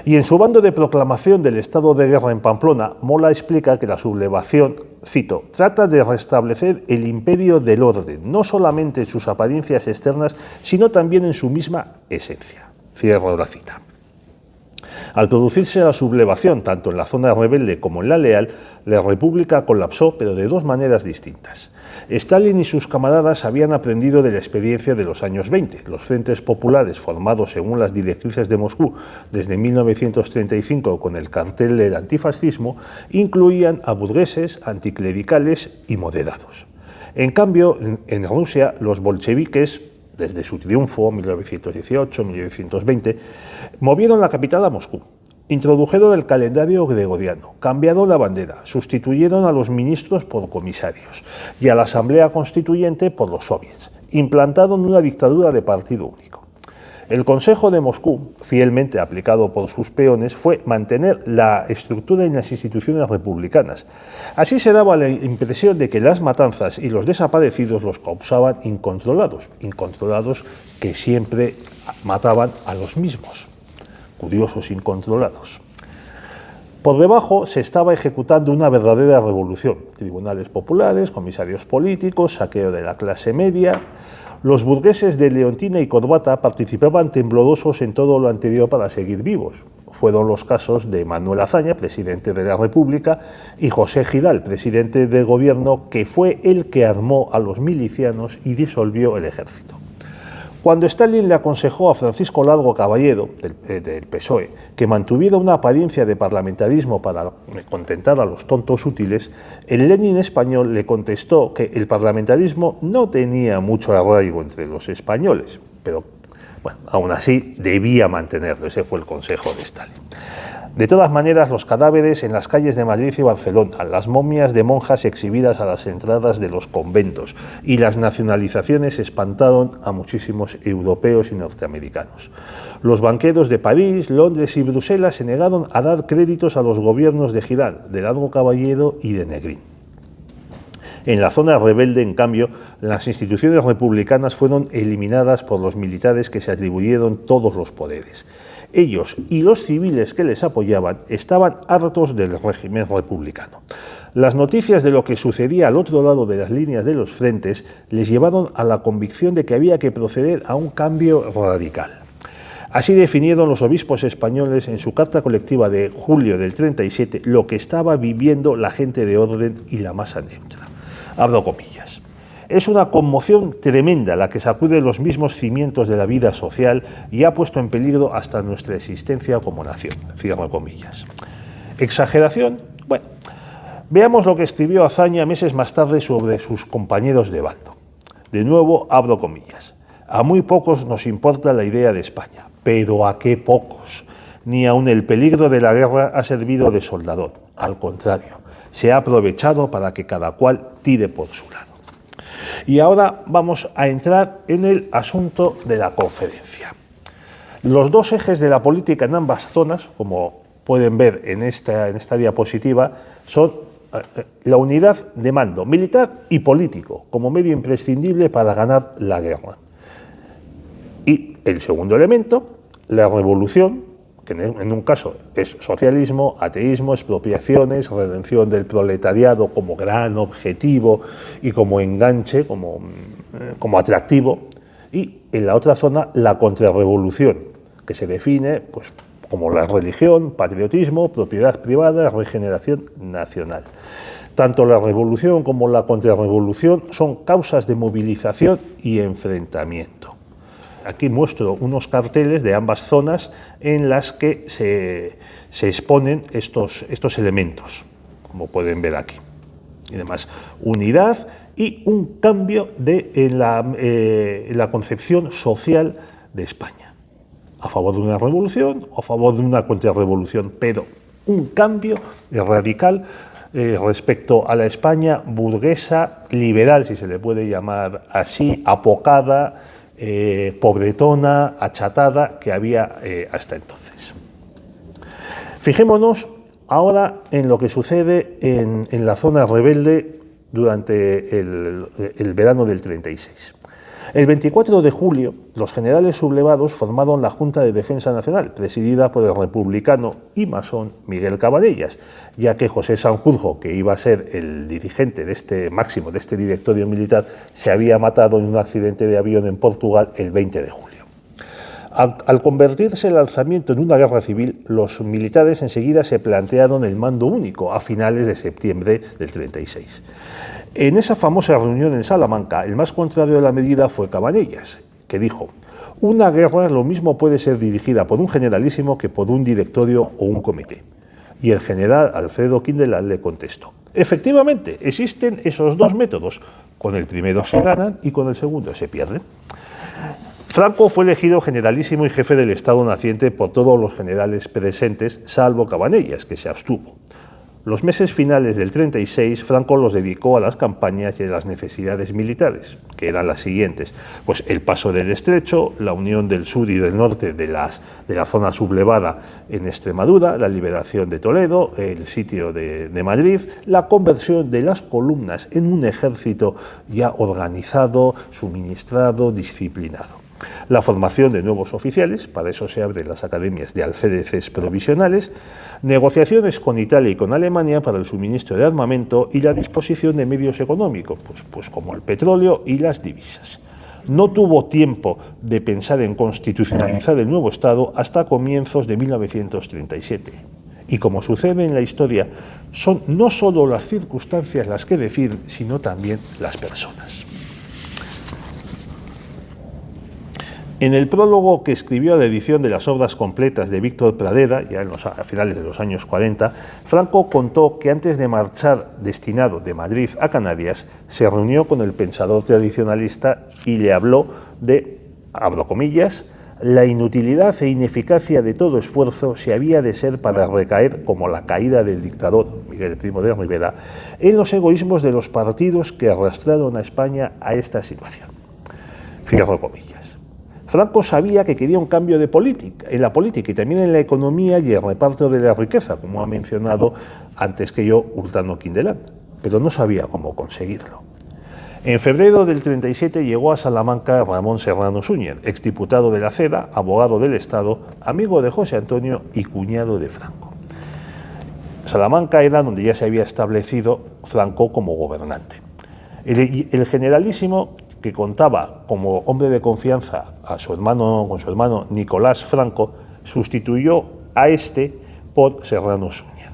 Y en su bando de proclamación del estado de guerra en Pamplona, Mola explica que la sublevación, cito, trata de restablecer el imperio del orden, no solamente en sus apariencias externas, sino también en su misma esencia. Cierro la cita. Al producirse la sublevación, tanto en la zona rebelde como en la leal, la República colapsó, pero de dos maneras distintas. Stalin y sus camaradas habían aprendido de la experiencia de los años 20. Los frentes populares, formados según las directrices de Moscú desde 1935 con el cartel del antifascismo, incluían a burgueses, anticlericales y moderados. En cambio, en Rusia, los bolcheviques, desde su triunfo, 1918-1920, movieron la capital a Moscú, introdujeron el calendario gregoriano, cambiaron la bandera, sustituyeron a los ministros por comisarios y a la Asamblea Constituyente por los soviets, implantaron una dictadura de partido único. El Consejo de Moscú, fielmente aplicado por sus peones, fue mantener la estructura en las instituciones republicanas. Así se daba la impresión de que las matanzas y los desaparecidos los causaban incontrolados que siempre mataban a los mismos, curiosos incontrolados. Por debajo se estaba ejecutando una verdadera revolución, tribunales populares, comisarios políticos, saqueo de la clase media. Los burgueses de Leontina y Corbata participaban temblorosos en todo lo anterior para seguir vivos. Fueron los casos de Manuel Azaña, presidente de la República, y José Giral, presidente del gobierno, que fue el que armó a los milicianos y disolvió el ejército. Cuando Stalin le aconsejó a Francisco Largo Caballero, del PSOE, que mantuviera una apariencia de parlamentarismo para contentar a los tontos útiles, el Lenin español le contestó que el parlamentarismo no tenía mucho arraigo entre los españoles, pero bueno, aún así debía mantenerlo. Ese fue el consejo de Stalin. De todas maneras, los cadáveres en las calles de Madrid y Barcelona, las momias de monjas exhibidas a las entradas de los conventos y las nacionalizaciones espantaron a muchísimos europeos y norteamericanos. Los banqueros de París, Londres y Bruselas se negaron a dar créditos a los gobiernos de Giral, de Largo Caballero y de Negrín. En la zona rebelde, en cambio, las instituciones republicanas fueron eliminadas por los militares que se atribuyeron todos los poderes. Ellos y los civiles que les apoyaban estaban hartos del régimen republicano. Las noticias de lo que sucedía al otro lado de las líneas de los frentes les llevaron a la convicción de que había que proceder a un cambio radical. Así definieron los obispos españoles en su carta colectiva de julio del 37 lo que estaba viviendo la gente de orden y la masa neutra. Abro comillas. Es una conmoción tremenda la que sacude los mismos cimientos de la vida social y ha puesto en peligro hasta nuestra existencia como nación. Cierro comillas. ¿Exageración? Bueno, veamos lo que escribió Azaña meses más tarde sobre sus compañeros de bando. De nuevo, abro comillas. A muy pocos nos importa la idea de España, pero ¿a qué pocos? Ni aun el peligro de la guerra ha servido de soldador. Al contrario, se ha aprovechado para que cada cual tire por su lado. Y ahora vamos a entrar en el asunto de la conferencia. Los dos ejes de la política en ambas zonas, como pueden ver en esta diapositiva, son la unidad de mando militar y político como medio imprescindible para ganar la guerra. Y el segundo elemento, la revolución, que en un caso es socialismo, ateísmo, expropiaciones, redención del proletariado como gran objetivo y como enganche, como atractivo, y en la otra zona la contrarrevolución, que se define pues, como la religión, patriotismo, propiedad privada, regeneración nacional. Tanto la revolución como la contrarrevolución son causas de movilización y enfrentamiento. Aquí muestro unos carteles de ambas zonas en las que se exponen estos elementos, como pueden ver aquí. Y además, unidad y un cambio en la concepción social de España. A favor de una revolución o a favor de una contrarrevolución, pero un cambio radical respecto a la España burguesa, liberal, si se le puede llamar así, apocada, pobretona, achatada, que había hasta entonces. Fijémonos ahora en lo que sucede en la zona rebelde durante el verano del 36. El 24 de julio, los generales sublevados formaron la Junta de Defensa Nacional, presidida por el republicano y masón Miguel Cabanellas, ya que José Sanjurjo, que iba a ser el dirigente de este directorio militar, se había matado en un accidente de avión en Portugal el 20 de julio. Al convertirse el alzamiento en una guerra civil, los militares enseguida se plantearon el mando único a finales de septiembre del 36. En esa famosa reunión en Salamanca, el más contrario a la medida fue Cabanellas, que dijo: una guerra lo mismo puede ser dirigida por un generalísimo que por un directorio o un comité. Y el general Alfredo Quindelán le contestó: efectivamente, existen esos dos métodos, con el primero se ganan y con el segundo se pierden. Franco fue elegido generalísimo y jefe del Estado naciente por todos los generales presentes, salvo Cabanellas, que se abstuvo. Los meses finales del 36, Franco los dedicó a las campañas y a las necesidades militares, que eran las siguientes: pues el paso del Estrecho, la unión del sur y del norte de la zona sublevada en Extremadura, la liberación de Toledo, el sitio de Madrid, la conversión de las columnas en un ejército ya organizado, suministrado, disciplinado. La formación de nuevos oficiales, para eso se abren las academias de alféreces provisionales, negociaciones con Italia y con Alemania para el suministro de armamento y la disposición de medios económicos, pues como el petróleo y las divisas. No tuvo tiempo de pensar en constitucionalizar el nuevo Estado hasta comienzos de 1937. Y como sucede en la historia, son no solo las circunstancias las que deciden, sino también las personas. En el prólogo que escribió a la edición de las obras completas de Víctor Pradera, ya a finales de los años 40, Franco contó que antes de marchar destinado de Madrid a Canarias, se reunió con el pensador tradicionalista y le habló de, abro comillas, la inutilidad e ineficacia de todo esfuerzo si había de ser para recaer, como la caída del dictador Miguel Primo de Rivera, en los egoísmos de los partidos que arrastraron a España a esta situación. Cierro comillas. Franco sabía que quería un cambio en la política y también en la economía y el reparto de la riqueza, como ha mencionado antes que yo Hurtado Quindelán, pero no sabía cómo conseguirlo. En febrero del 37 llegó a Salamanca Ramón Serrano Súñez, exdiputado de la Ceda, abogado del Estado, amigo de José Antonio y cuñado de Franco. Salamanca era donde ya se había establecido Franco como gobernante. El generalísimo, que contaba como hombre de confianza con su hermano Nicolás Franco, sustituyó a este por Serrano Súñez.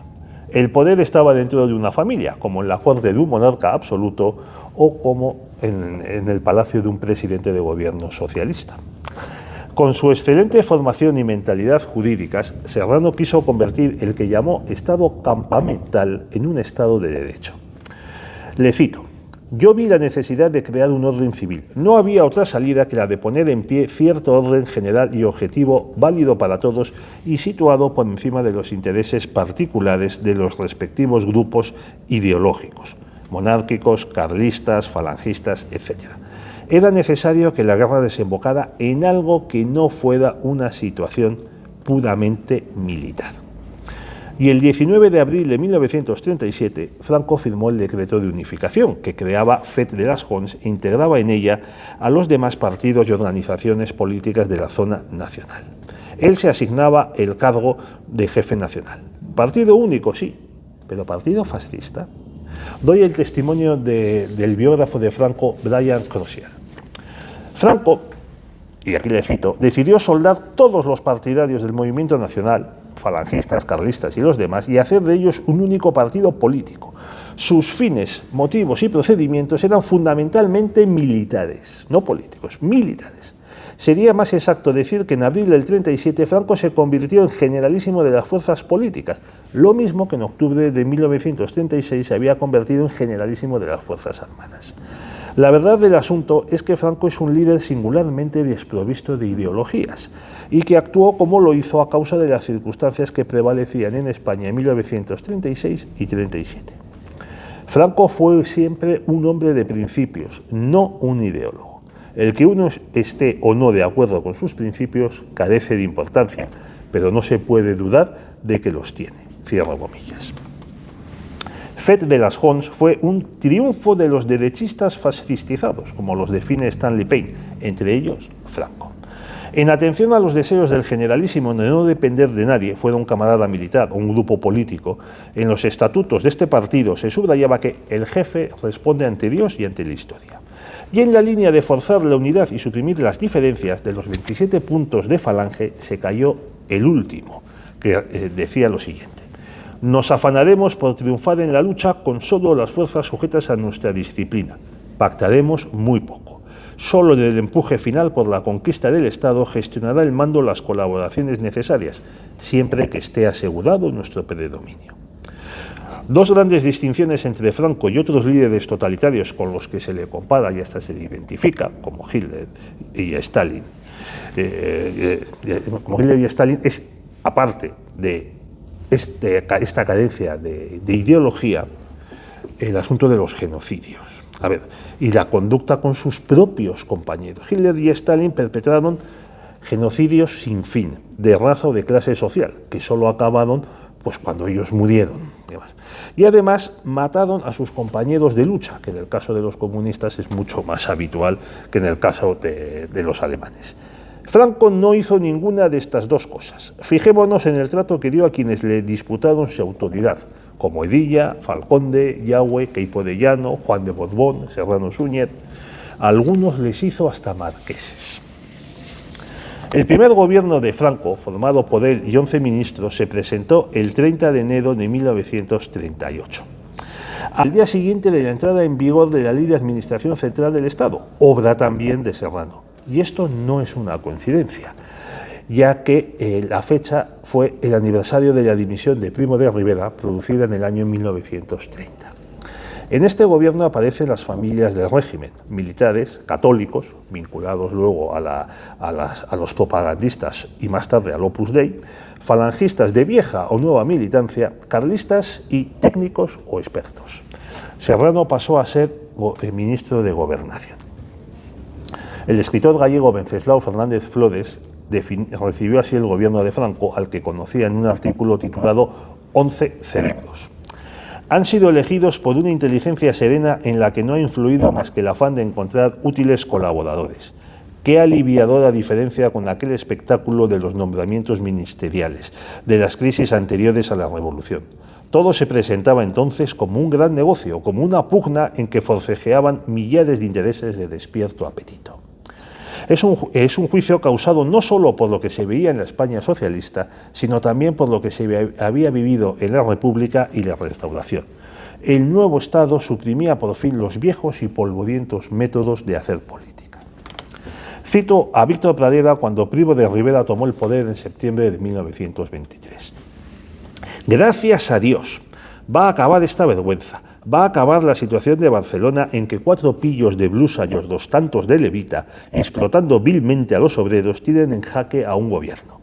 El poder estaba dentro de una familia, como en la corte de un monarca absoluto o como en el palacio de un presidente de gobierno socialista. Con su excelente formación y mentalidad jurídicas, Serrano quiso convertir el que llamó Estado campamental en un Estado de derecho. Le cito: yo vi la necesidad de crear un orden civil. No había otra salida que la de poner en pie cierto orden general y objetivo válido para todos y situado por encima de los intereses particulares de los respectivos grupos ideológicos, monárquicos, carlistas, falangistas, etc. Era necesario que la guerra desembocara en algo que no fuera una situación puramente militar. Y el 19 de abril de 1937, Franco firmó el decreto de unificación, que creaba FET de las Jons e integraba en ella a los demás partidos y organizaciones políticas de la zona nacional. Él se asignaba el cargo de jefe nacional. Partido único, sí, pero partido fascista. Doy el testimonio del biógrafo de Franco, Brian Crozier. Franco, y aquí le cito, decidió soldar todos los partidarios del movimiento nacional, falangistas, carlistas y los demás, y hacer de ellos un único partido político. Sus fines, motivos y procedimientos eran fundamentalmente militares, no políticos, militares. Sería más exacto decir que en abril del 37 Franco se convirtió en generalísimo de las fuerzas políticas, lo mismo que en octubre de 1936 se había convertido en generalísimo de las fuerzas armadas. La verdad del asunto es que Franco es un líder singularmente desprovisto de ideologías y que actuó como lo hizo a causa de las circunstancias que prevalecían en España en 1936 y 37. Franco fue siempre un hombre de principios, no un ideólogo. El que uno esté o no de acuerdo con sus principios carece de importancia, pero no se puede dudar de que los tiene. Cierro comillas. FET de las Jons fue un triunfo de los derechistas fascistizados, como los define Stanley Payne, entre ellos Franco. En atención a los deseos del generalísimo de no depender de nadie, fuera un camarada militar o un grupo político, en los estatutos de este partido se subrayaba que el jefe responde ante Dios y ante la historia. Y en la línea de forzar la unidad y suprimir las diferencias, de los 27 puntos de Falange se cayó el último, que decía lo siguiente: nos afanaremos por triunfar en la lucha con solo las fuerzas sujetas a nuestra disciplina. Pactaremos muy poco. Solo en el empuje final por la conquista del Estado gestionará el mando las colaboraciones necesarias, siempre que esté asegurado nuestro predominio. Dos grandes distinciones entre Franco y otros líderes totalitarios con los que se le compara y hasta se le identifica, como Hitler y Stalin. Es, aparte de esta carencia de ideología, el asunto de los genocidios. Y la conducta con sus propios compañeros. Hitler y Stalin perpetraron genocidios sin fin, de raza o de clase social, que solo acabaron pues cuando ellos murieron. Y además mataron a sus compañeros de lucha, que en el caso de los comunistas es mucho más habitual que en el caso de los alemanes. Franco no hizo ninguna de estas dos cosas. Fijémonos en el trato que dio a quienes le disputaron su autoridad, como Edilla, Falconde, Yahweh, Queipo de Llano, Juan de Borbón, Serrano Súñez. A algunos les hizo hasta marqueses. El primer gobierno de Franco, formado por él y 11 ministros, se presentó el 30 de enero de 1938. Al día siguiente de la entrada en vigor de la Ley de Administración Central del Estado, obra también de Serrano. Y esto no es una coincidencia, ya que la fecha fue el aniversario de la dimisión de Primo de Rivera, producida en el año 1930. En este gobierno aparecen las familias del régimen, militares, católicos, vinculados luego a los propagandistas y más tarde al Opus Dei, falangistas de vieja o nueva militancia, carlistas y técnicos o expertos. Serrano pasó a ser ministro de Gobernación. El escritor gallego Wenceslao Fernández Flores recibió así el gobierno de Franco, al que conocía en un artículo titulado 11 cerebros. Han sido elegidos por una inteligencia serena en la que no ha influido más que el afán de encontrar útiles colaboradores. Qué aliviadora diferencia con aquel espectáculo de los nombramientos ministeriales, de las crisis anteriores a la Revolución. Todo se presentaba entonces como un gran negocio, como una pugna en que forcejeaban millares de intereses de despierto apetito. Es un juicio causado no solo por lo que se veía en la España socialista, sino también por lo que se había vivido en la República y la Restauración. El nuevo Estado suprimía por fin los viejos y polvorientos métodos de hacer política. Cito a Víctor Pradera cuando Primo de Rivera tomó el poder en septiembre de 1923. Gracias a Dios, va a acabar esta vergüenza. Va a acabar la situación de Barcelona en que 4 pillos de blusa y otros tantos de levita, explotando vilmente a los obreros, tienen en jaque a un gobierno.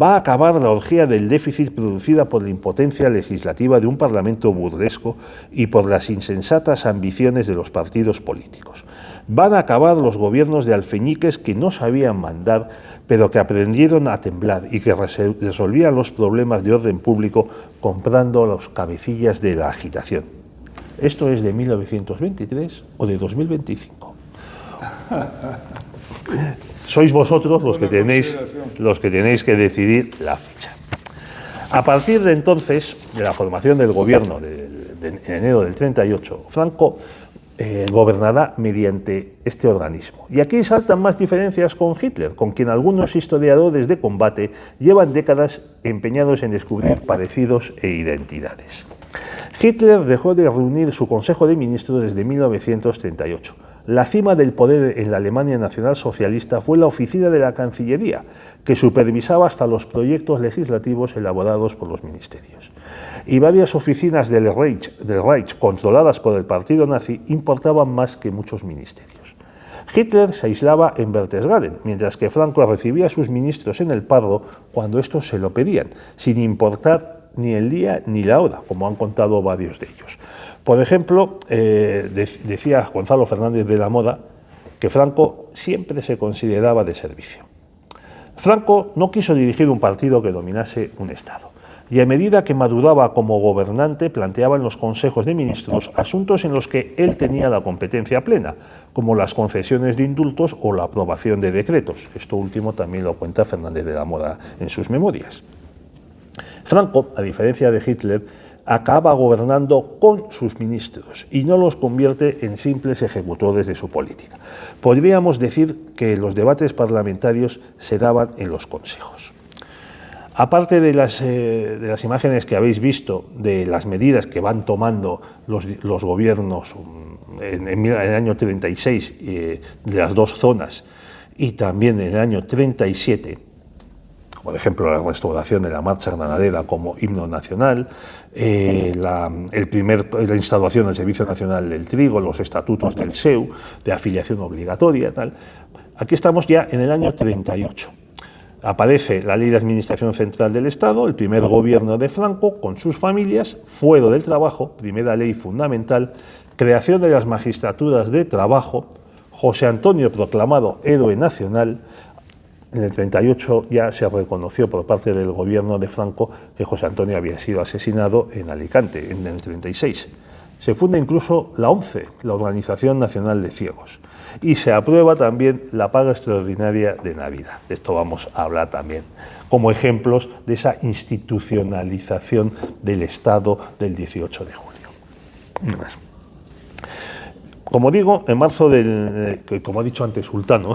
Va a acabar la orgía del déficit producida por la impotencia legislativa de un parlamento burlesco y por las insensatas ambiciones de los partidos políticos. Van a acabar los gobiernos de alfeñiques que no sabían mandar, pero que aprendieron a temblar y que resolvían los problemas de orden público comprando los cabecillas de la agitación. ¿Esto es de 1923 o de 2025? Sois vosotros los que tenéis que decidir la fecha. A partir de entonces, de la formación del gobierno en enero del 38, Franco gobernará mediante este organismo. Y aquí saltan más diferencias con Hitler, con quien algunos historiadores de combate llevan décadas empeñados en descubrir parecidos e identidades. Hitler dejó de reunir su Consejo de Ministros desde 1938. La cima del poder en la Alemania nacionalsocialista fue la oficina de la Cancillería, que supervisaba hasta los proyectos legislativos elaborados por los ministerios. Y varias oficinas del Reich controladas por el partido nazi importaban más que muchos ministerios. Hitler se aislaba en Berchtesgaden, mientras que Franco recibía a sus ministros en el Pardo cuando estos se lo pedían, sin importar ni el día ni la hora, como han contado varios de ellos. Por ejemplo, decía Gonzalo Fernández de la Moda que Franco siempre se consideraba de servicio. Franco no quiso dirigir un partido que dominase un Estado, y a medida que maduraba como gobernante planteaba en los consejos de ministros asuntos en los que él tenía la competencia plena, como las concesiones de indultos o la aprobación de decretos. Esto último también lo cuenta Fernández de la Moda en sus memorias. Franco, a diferencia de Hitler, acaba gobernando con sus ministros y no los convierte en simples ejecutores de su política. Podríamos decir que los debates parlamentarios se daban en los consejos. Aparte de las imágenes que habéis visto de las medidas que van tomando los gobiernos en el año 36 de las dos zonas y también en el año 37, por ejemplo, la restauración de la marcha granadera como himno nacional, la instauración del Servicio Nacional del Trigo, los estatutos del SEU, de afiliación obligatoria, tal. Aquí estamos ya en el año 38. Aparece la Ley de Administración Central del Estado, el primer gobierno de Franco, con sus familias, fuero del trabajo, primera ley fundamental, creación de las magistraturas de trabajo, José Antonio proclamado héroe nacional. En el 38 ya se reconoció por parte del gobierno de Franco que José Antonio había sido asesinado en Alicante, en el 36. Se funda incluso la ONCE, la Organización Nacional de Ciegos, y se aprueba también la paga extraordinaria de Navidad. De esto vamos a hablar también como ejemplos de esa institucionalización del Estado del 18 de julio. Como digo, en marzo como ha dicho antes Sultano,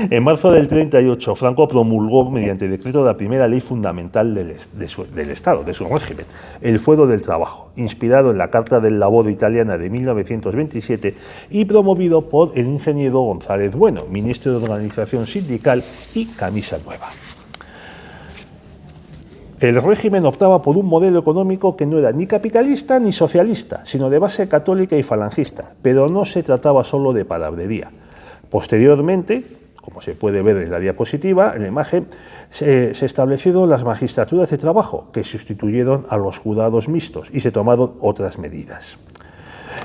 en marzo del 38, Franco promulgó mediante decreto la primera ley fundamental del Estado, de su régimen, el fuero del trabajo, inspirado en la Carta del Lavoro italiana de 1927 y promovido por el ingeniero González Bueno, ministro de Organización Sindical y Camisa Nueva. El régimen optaba por un modelo económico que no era ni capitalista ni socialista, sino de base católica y falangista, pero no se trataba solo de palabrería. Posteriormente, como se puede ver en la diapositiva, en la imagen, se establecieron las magistraturas de trabajo, que sustituyeron a los juzgados mixtos, y se tomaron otras medidas.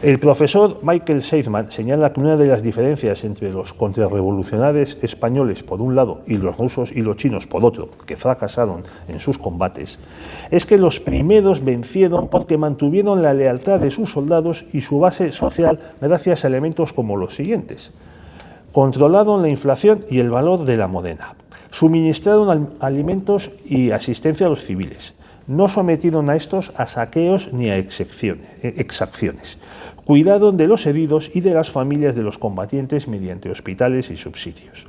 El profesor Michael Seidman señala que una de las diferencias entre los contrarrevolucionarios españoles por un lado y los rusos y los chinos por otro, que fracasaron en sus combates, es que los primeros vencieron porque mantuvieron la lealtad de sus soldados y su base social gracias a elementos como los siguientes. Controlaron la inflación y el valor de la moneda, suministraron alimentos y asistencia a los civiles, no sometieron a estos a saqueos ni a exacciones, cuidaron de los heridos y de las familias de los combatientes mediante hospitales y subsidios.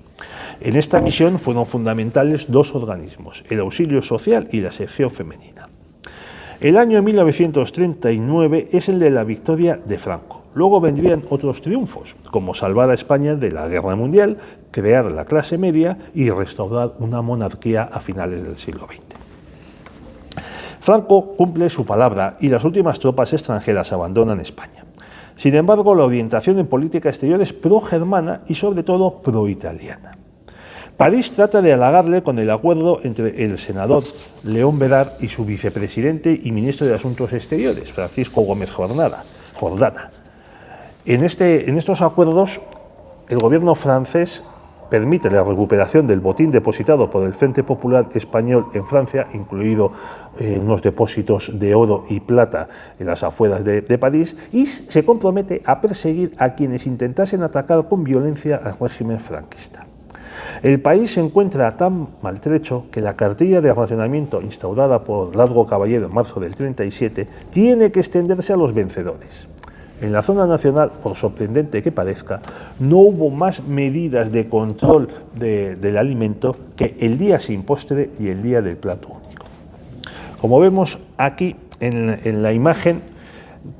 En esta misión fueron fundamentales dos organismos, el auxilio social y la sección femenina. El año 1939 es el de la victoria de Franco. Luego vendrían otros triunfos, como salvar a España de la Guerra Mundial, crear la clase media y restaurar una monarquía a finales del siglo XX. Franco cumple su palabra y las últimas tropas extranjeras abandonan España. Sin embargo, la orientación en política exterior es pro-germana y sobre todo pro-italiana. París trata de halagarle con el acuerdo entre el senador León Vedar y su vicepresidente y ministro de Asuntos Exteriores, Francisco Gómez Jordana. En estos acuerdos, el gobierno francés permite la recuperación del botín depositado por el Frente Popular Español en Francia, incluido unos depósitos de oro y plata en las afueras de París, y se compromete a perseguir a quienes intentasen atacar con violencia al régimen franquista. El país se encuentra tan maltrecho que la cartilla de racionamiento instaurada por Largo Caballero en marzo del 37 tiene que extenderse a los vencedores. En la zona nacional, por sorprendente que parezca, no hubo más medidas de control del alimento que el día sin postre y el día del plato único. Como vemos aquí en la imagen,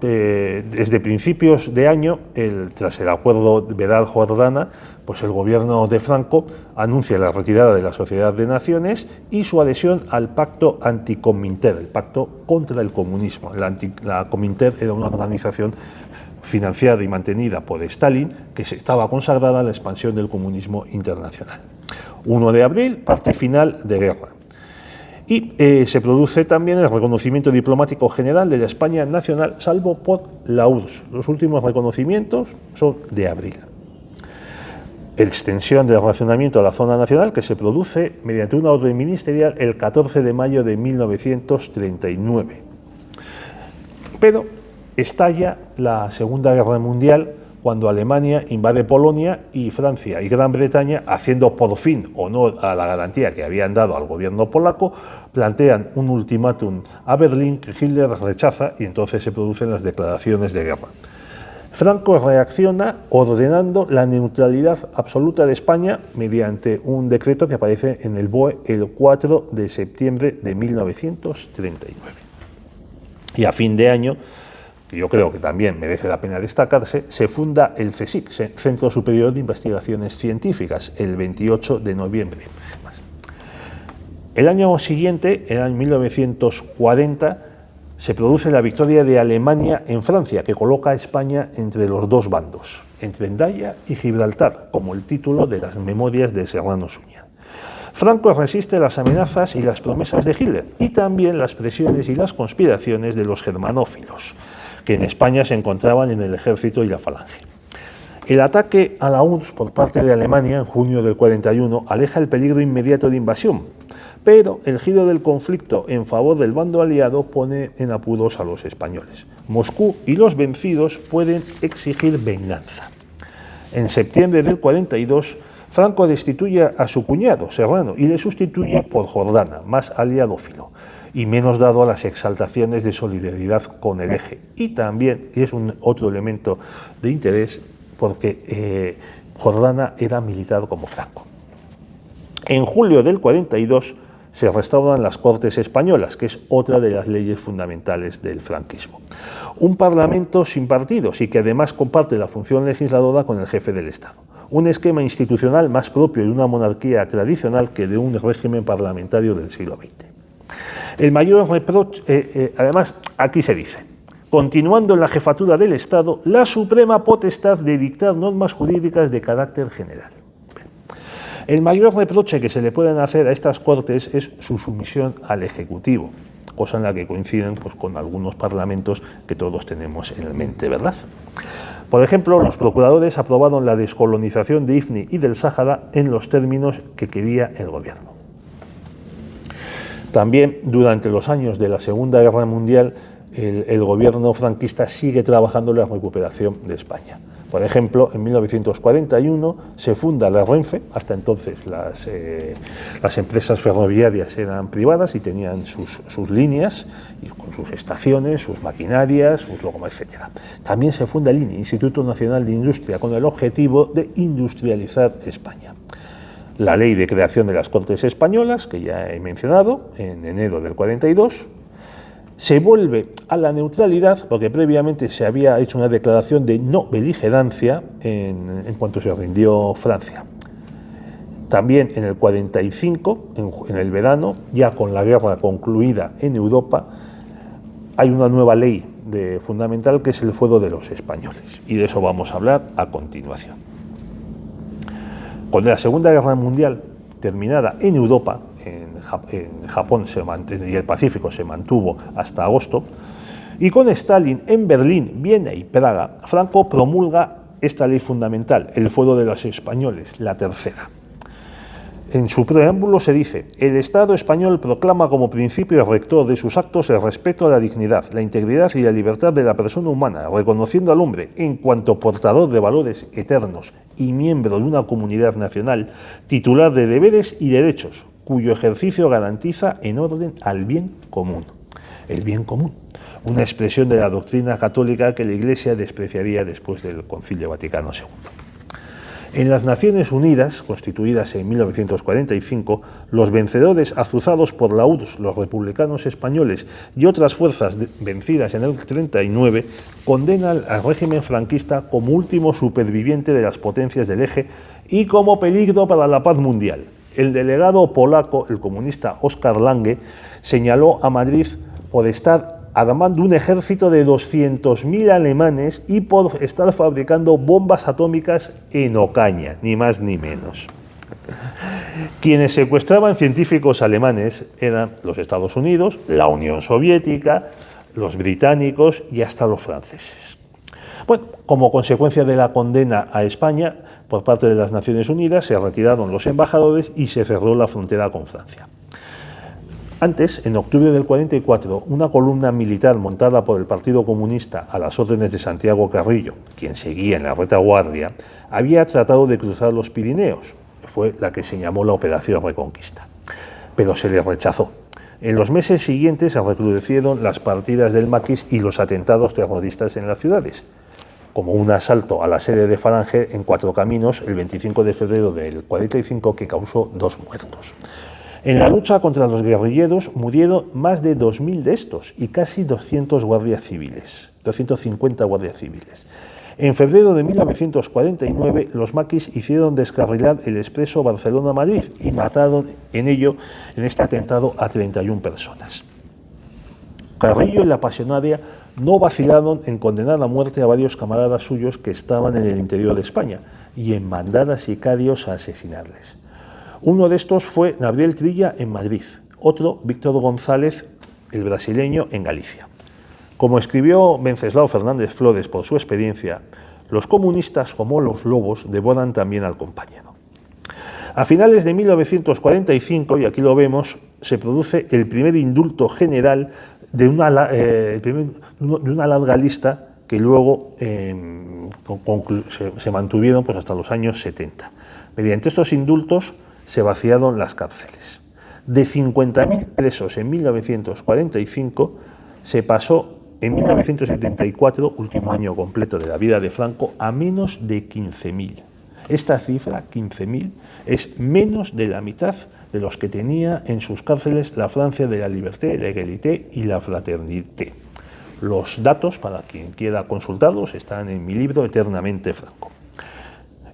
desde principios de año, tras el acuerdo Vedar-Jordana, pues el gobierno de Franco anuncia la retirada de la Sociedad de Naciones y su adhesión al pacto anticominter, el pacto contra el comunismo. La Cominter era una organización financiada y mantenida por Stalin, que estaba consagrada a la expansión del comunismo internacional. 1 de abril, parte final de guerra. Y se produce también el reconocimiento diplomático general de la España nacional, salvo por la URSS. Los últimos reconocimientos son de abril. Extensión del racionamiento a la zona nacional, que se produce mediante una orden ministerial el 14 de mayo de 1939. Pero estalla la Segunda Guerra Mundial cuando Alemania invade Polonia y Francia y Gran Bretaña, haciendo por fin honor a la garantía que habían dado al gobierno polaco, plantean un ultimátum a Berlín que Hitler rechaza y entonces se producen las declaraciones de guerra. Franco reacciona ordenando la neutralidad absoluta de España mediante un decreto que aparece en el BOE el 4 de septiembre de 1939. Y a fin de año, que yo creo que también merece la pena destacarse, se funda el CSIC, Centro Superior de Investigaciones Científicas, el 28 de noviembre. El año siguiente, en el año 1940, se produce la victoria de Alemania en Francia, que coloca a España entre los dos bandos, entre Hendaya y Gibraltar, como el título de las memorias de Serrano Suñer. Franco resiste las amenazas y las promesas de Hitler y también las presiones y las conspiraciones de los germanófilos, que en España se encontraban en el ejército y la falange. El ataque a la URSS por parte de Alemania en junio del 41 aleja el peligro inmediato de invasión, pero el giro del conflicto en favor del bando aliado pone en apuros a los españoles. Moscú y los vencidos pueden exigir venganza. En septiembre del 42, Franco destituye a su cuñado, Serrano, y le sustituye por Jordana, más aliadófilo y menos dado a las exaltaciones de solidaridad con el eje. Y también, y es otro elemento de interés, porque Jordana era militar como Franco. En julio del 42 se restauran las Cortes Españolas, que es otra de las leyes fundamentales del franquismo. Un parlamento sin partidos y que además comparte la función legisladora con el jefe del Estado. Un esquema institucional más propio de una monarquía tradicional que de un régimen parlamentario del siglo XX. El mayor reproche, además, aquí se dice, continuando en la jefatura del Estado, la suprema potestad de dictar normas jurídicas de carácter general. El mayor reproche que se le pueden hacer a estas Cortes es su sumisión al Ejecutivo, cosa en la que coinciden pues, con algunos parlamentos que todos tenemos en mente, ¿verdad? Por ejemplo, los procuradores aprobaron la descolonización de Ifni y del Sáhara en los términos que quería el gobierno. También, durante los años de la Segunda Guerra Mundial, el gobierno franquista sigue trabajando en la recuperación de España. Por ejemplo, en 1941 se funda la Renfe. Hasta entonces las empresas ferroviarias eran privadas y tenían sus líneas, y con sus estaciones, sus maquinarias, sus locomotoras, etc. También se funda el INE, Instituto Nacional de Industria, con el objetivo de industrializar España. La ley de creación de las Cortes Españolas, que ya he mencionado, en enero del 42, se vuelve a la neutralidad porque previamente se había hecho una declaración de no beligerancia en cuanto se rindió Francia. También en el 45, en el verano, ya con la guerra concluida en Europa, hay una nueva ley fundamental que es el fuero de los españoles, y de eso vamos a hablar a continuación. Con la Segunda Guerra Mundial, terminara en Europa, en Japón y el Pacífico se mantuvo hasta agosto, y con Stalin en Berlín, Viena y Praga, Franco promulga esta ley fundamental, el fuero de los españoles, la tercera. En su preámbulo se dice: el Estado español proclama como principio rector de sus actos el respeto a la dignidad, la integridad y la libertad de la persona humana, reconociendo al hombre en cuanto portador de valores eternos y miembro de una comunidad nacional, titular de deberes y derechos, cuyo ejercicio garantiza en orden al bien común. El bien común, una expresión de la doctrina católica que la Iglesia despreciaría después del Concilio Vaticano II. En las Naciones Unidas, constituidas en 1945, los vencedores azuzados por la URSS, los republicanos españoles y otras fuerzas vencidas en el 39, condenan al régimen franquista como último superviviente de las potencias del eje y como peligro para la paz mundial. El delegado polaco, el comunista Oskar Lange, señaló a Madrid por estar armando un ejército de 200.000 alemanes y por estar fabricando bombas atómicas en Ocaña, ni más ni menos. Quienes secuestraban científicos alemanes eran los Estados Unidos, la Unión Soviética, los británicos y hasta los franceses. Bueno, como consecuencia de la condena a España por parte de las Naciones Unidas, se retiraron los embajadores y se cerró la frontera con Francia. Antes, en octubre del 44, una columna militar montada por el Partido Comunista a las órdenes de Santiago Carrillo, quien seguía en la retaguardia, había tratado de cruzar los Pirineos. Fue la que se llamó la Operación Reconquista, pero se le rechazó. En los meses siguientes se recrudecieron las partidas del Maquis y los atentados terroristas en las ciudades, como un asalto a la sede de Falange en Cuatro Caminos el 25 de febrero del 45 que causó 2 muertos. En la lucha contra los guerrilleros murieron más de 2.000 de estos y casi 200 guardias civiles, 250 guardias civiles. En febrero de 1949, los maquis hicieron descarrilar el expreso Barcelona-Madrid y mataron en este atentado a 31 personas. Carrillo y la Pasionaria no vacilaron en condenar a muerte a varios camaradas suyos que estaban en el interior de España y en mandar a sicarios a asesinarles. Uno de estos fue Gabriel Trilla en Madrid, otro Víctor González, el brasileño, en Galicia. Como escribió Wenceslao Fernández Flores por su experiencia, los comunistas, como los lobos, devoran también al compañero. A finales de 1945, y aquí lo vemos, se produce el primer indulto general de una larga lista que luego se mantuvieron pues, hasta los años 70. Mediante estos indultos se vaciaron las cárceles. De 50.000 presos en 1945 se pasó en 1974, último año completo de la vida de Franco, a menos de 15.000. Esta cifra, 15.000, es menos de la mitad de los que tenía en sus cárceles la Francia de la Liberté, la Égalité y la Fraternité. Los datos, para quien quiera consultarlos, están en mi libro Eternamente Franco.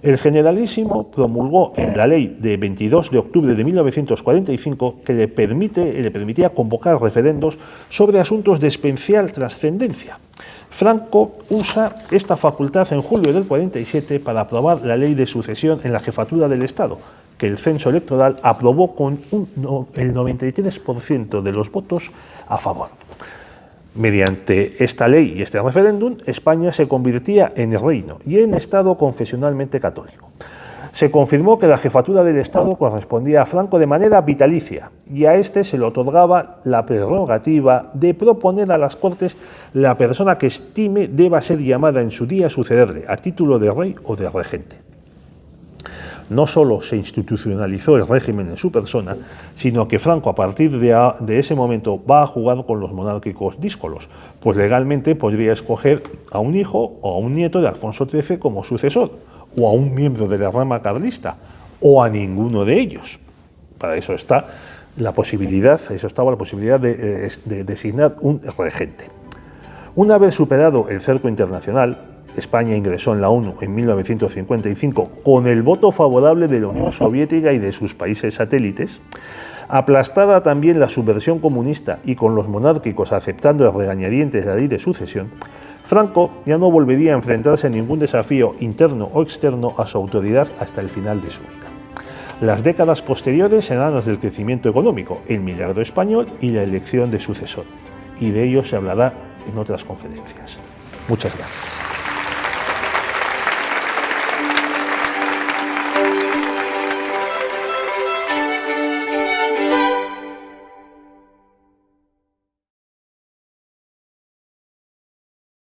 El Generalísimo promulgó en la ley de 22 de octubre de 1945 que le permitía convocar referendos sobre asuntos de especial trascendencia. Franco usa esta facultad en julio del 47 para aprobar la ley de sucesión en la jefatura del Estado, que el censo electoral aprobó con el 93% de los votos a favor. Mediante esta ley y este referéndum, España se convertía en reino y en Estado confesionalmente católico. Se confirmó que la jefatura del Estado correspondía a Franco de manera vitalicia y a este se le otorgaba la prerrogativa de proponer a las Cortes la persona que estime deba ser llamada en su día a sucederle a título de rey o de regente. No solo se institucionalizó el régimen en su persona, sino que Franco a partir de ese momento va a jugar con los monárquicos díscolos, pues legalmente podría escoger a un hijo o a un nieto de Alfonso XIII como sucesor, o a un miembro de la rama carlista, o a ninguno de ellos. Para eso estaba la posibilidad de designar un regente. Una vez superado el cerco internacional, España ingresó en la ONU en 1955 con el voto favorable de la Unión Soviética y de sus países satélites, aplastada también la subversión comunista y con los monárquicos aceptando a regañadientes la ley de sucesión, Franco ya no volvería a enfrentarse a ningún desafío interno o externo a su autoridad hasta el final de su vida. Las décadas posteriores serán las del crecimiento económico, el milagro español y la elección de sucesor. Y de ello se hablará en otras conferencias. Muchas gracias.